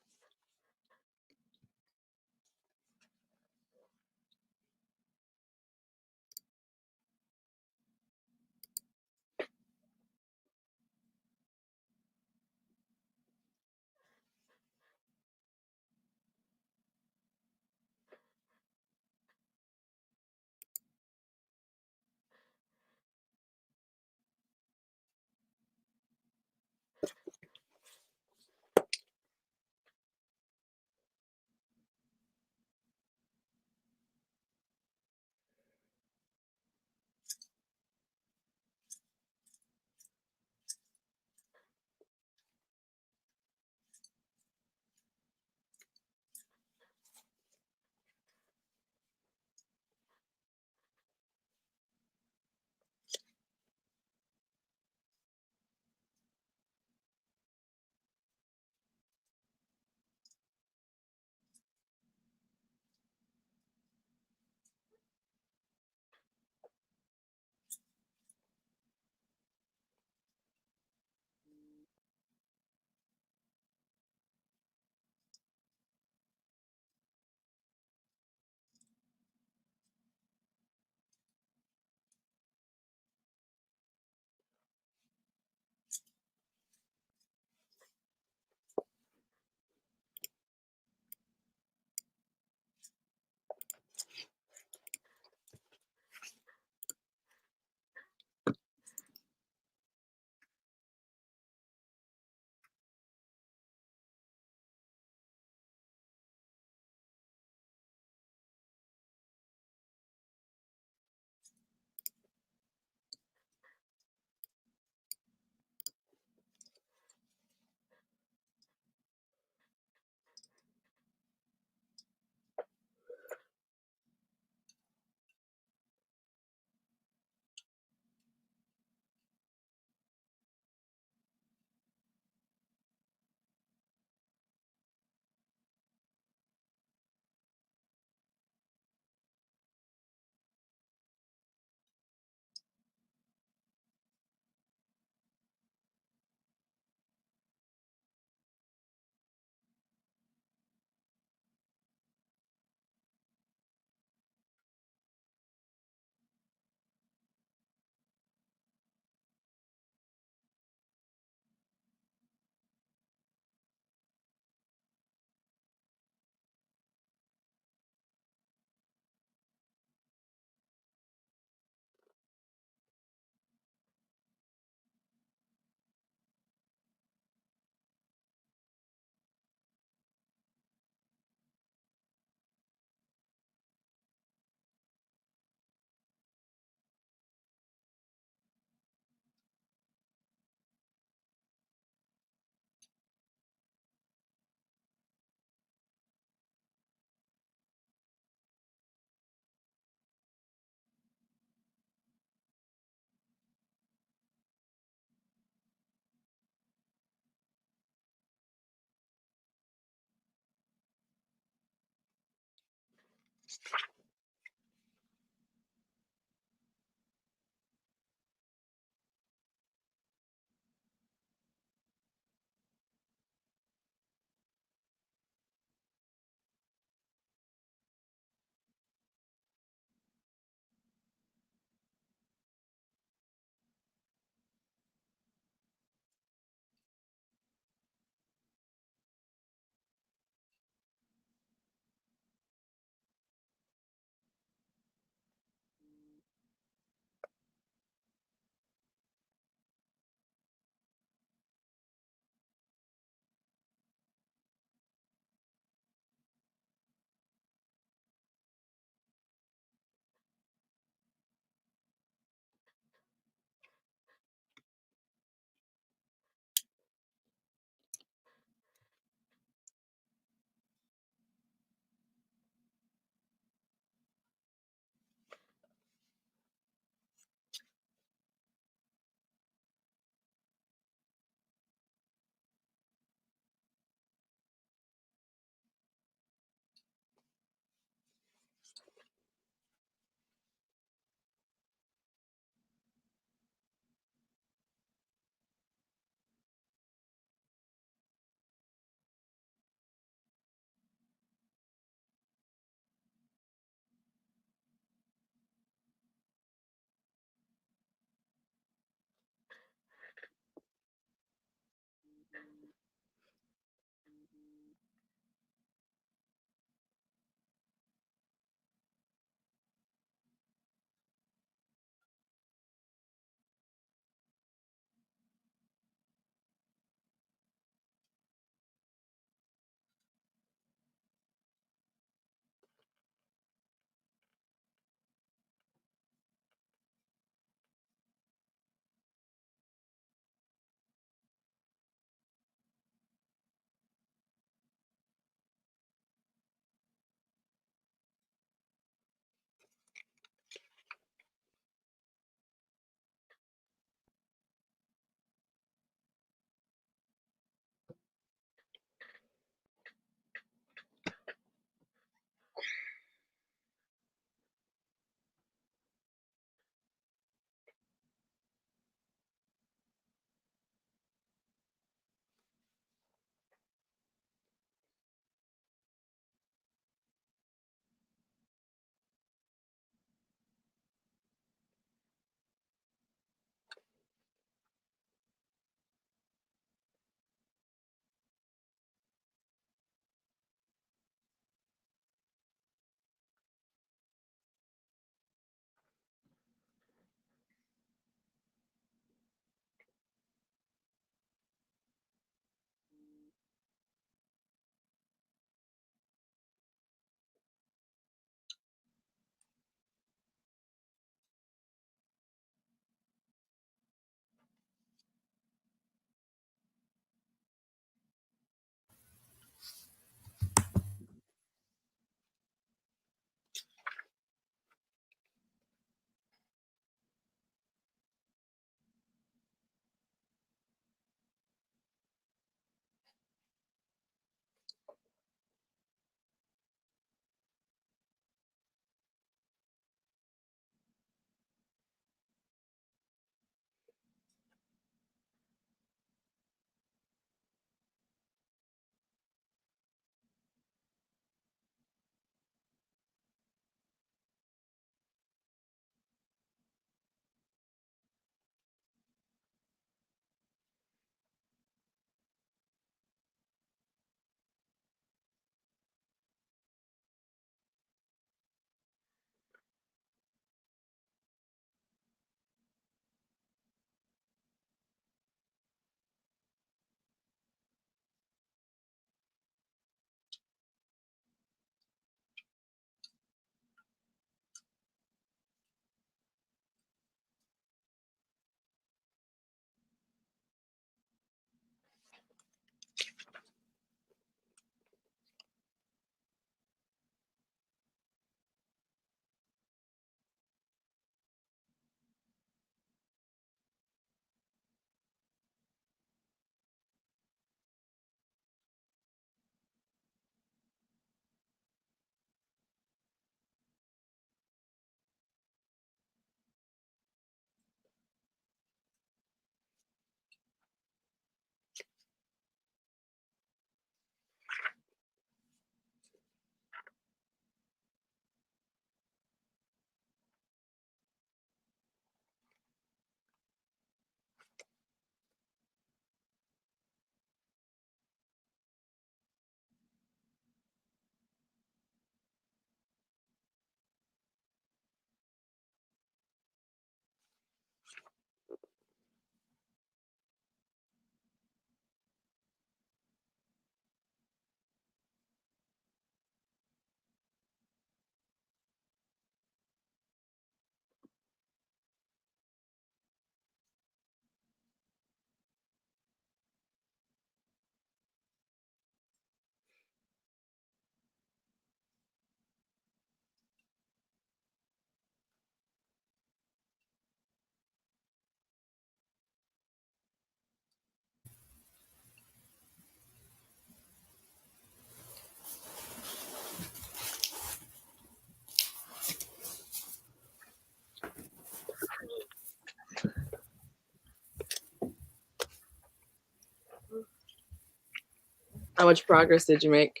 How much progress did you make?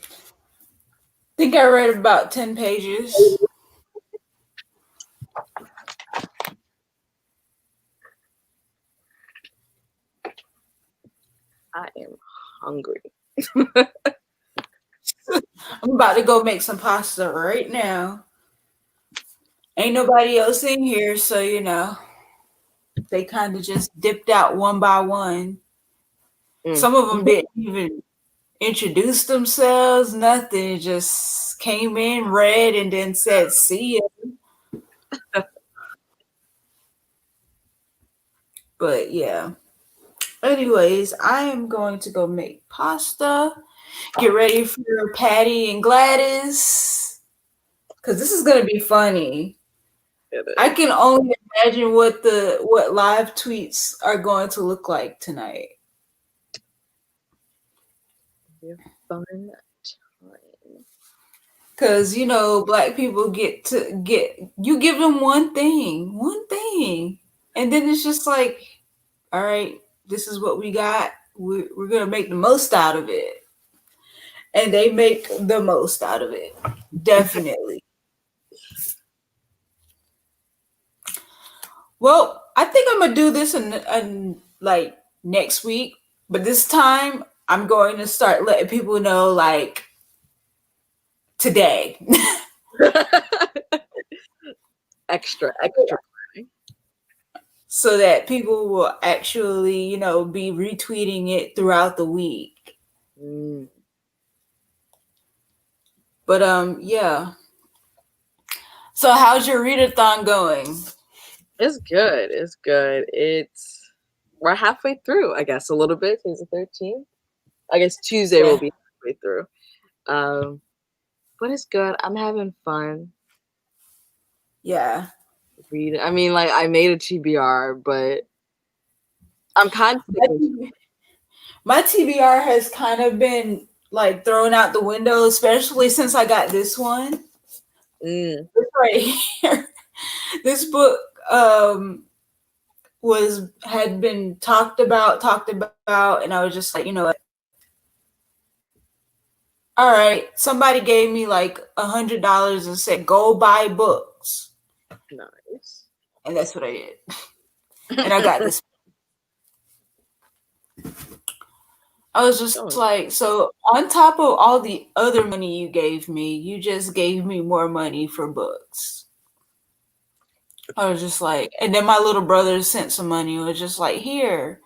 I think I read about 10 pages. I am hungry. I'm about to go make some pasta right now. Ain't nobody else in here, so they kind of just dipped out one by one. Some of them didn't even introduce themselves, nothing. Just came in, read, and then said, "See ya." But yeah. Anyways, I am going to go make pasta. Get ready for Patty and Gladys, because this is gonna be funny. I can only imagine what live tweets are going to look like tonight. Fun time. Because Black people you give them one thing, and then it's just like, all right, this is what we got. We're gonna make the most out of it, and they make the most out of it, definitely. Well, I think I'm gonna do this in like next week, but this time I'm going to start letting people know like today. extra. So that people will actually, be retweeting it throughout the week. But yeah. So how's your read-a-thon going? It's good. We're halfway through, I guess, a little bit. Today's the 13th. I guess Tuesday will be halfway through. But it's good. I'm having fun. Yeah. Read. I mean, like, I made a TBR, but I'm kind of my TBR has kind of been like thrown out the window, especially since I got this one. This right here. This book had been talked about, and I was just like, you know what? All right, somebody gave me like $100 and said, "Go buy books." Nice. And that's what I did. And I got this. I was just like, so on top of all the other money you gave me, you just gave me more money for books. I was just like, and then my little brother sent some money. It was just like, here,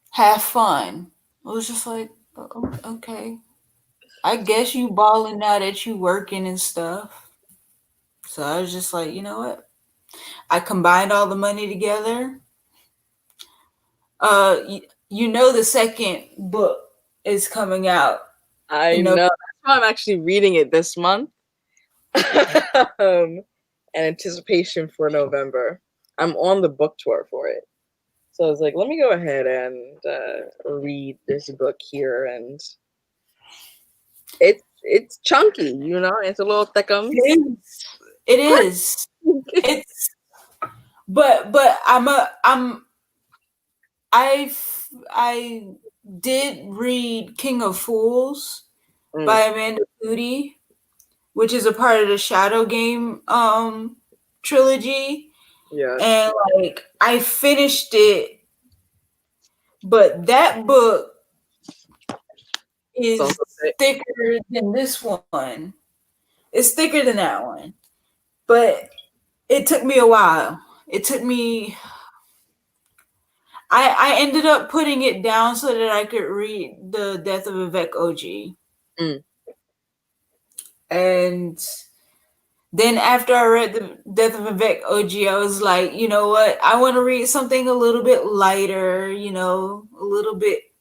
have fun. I was just like, okay. I guess you balling now that you working and stuff. So I was just like, you know what? I combined all the money together. The second book is coming out. I know. That's why I'm actually reading it this month. In anticipation for November. I'm on the book tour for it. So I was like, let me go ahead and read this book here, and it's chunky, it's a little thickum. It is. It's but I did read King of Fools by Amanda Foody, which is a part of the Shadow Game trilogy. Yeah. And like I finished it, but that book is thicker than this one. It's thicker than that one. But it took me a while. I ended up putting it down so that I could read The Death of Vivek OG. And then after I read The Death of Vivek OG, I was like, you know what? I want to read something a little bit lighter, a little bit,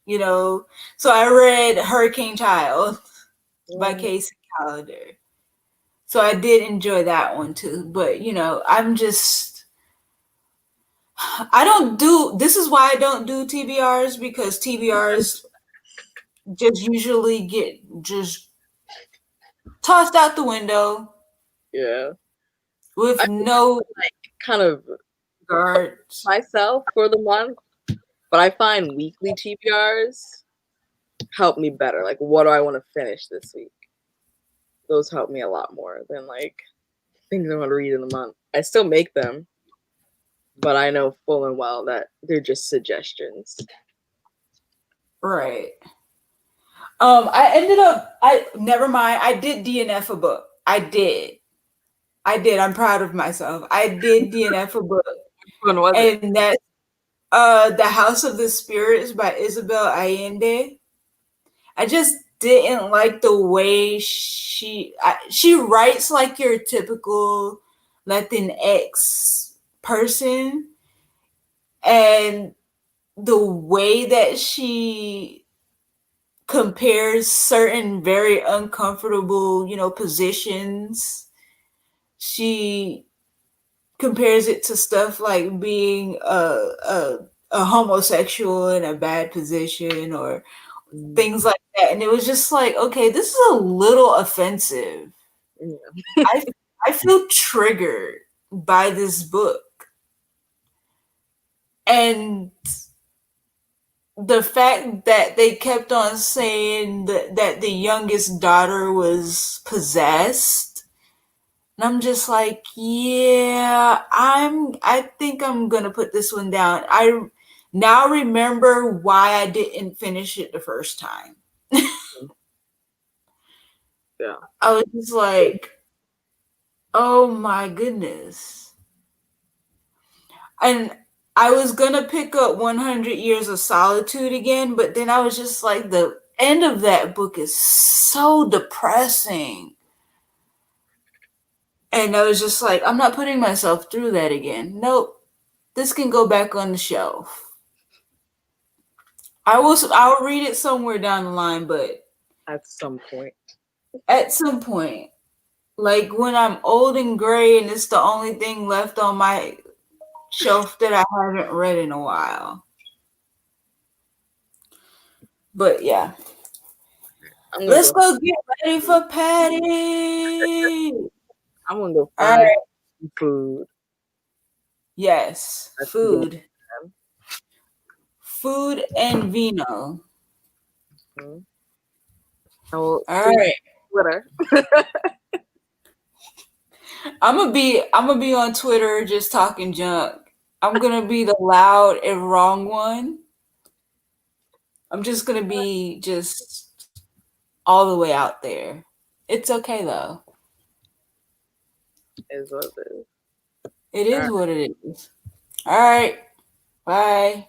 So I read Hurricane Child by Casey Callender. So I did enjoy that one too. But, this is why I don't do TBRs, because TBRs just usually get just tossed out the window. Yeah. With no kind of guards myself for the month. But I find weekly TBRs help me better. Like, what do I want to finish this week? Those help me a lot more than like things I'm gonna read in the month. I still make them, but I know full and well that they're just suggestions. Right. Never mind. I did DNF a book. I did. I'm proud of myself. I did DNF a book. Which one was it? And that's The House of the Spirits by Isabel Allende. I just didn't like the way she writes like your typical Latinx person, and the way that she compares certain very uncomfortable, positions. She compares it to stuff like being a homosexual in a bad position or things like that. And it was just like, okay, this is a little offensive. Yeah. I feel triggered by this book. And the fact that they kept on saying that the youngest daughter was possessed, and I'm just like, yeah, I think I'm gonna put this one down. I now remember why I didn't finish it the first time. Yeah. I was just like, oh my goodness. And I was gonna pick up 100 Years of Solitude again, but then I was just like, the end of that book is so depressing. And I was just like, I'm not putting myself through that again. Nope. This can go back on the shelf. I'll read it somewhere down the line, but At some point. at some point, like when I'm old and gray and it's the only thing left on my shelf that I haven't read in a while. But yeah. Let's go get ready for Patty. I'm gonna go All find right. some food. Yes, That's food. Food and vino. Mm-hmm. I will All see right. Twitter. I'm gonna be on Twitter just talking junk. I'm gonna be the loud and wrong one. I'm just gonna be just all the way out there. It's okay though. Is what it is. It is what it is. All right. Bye.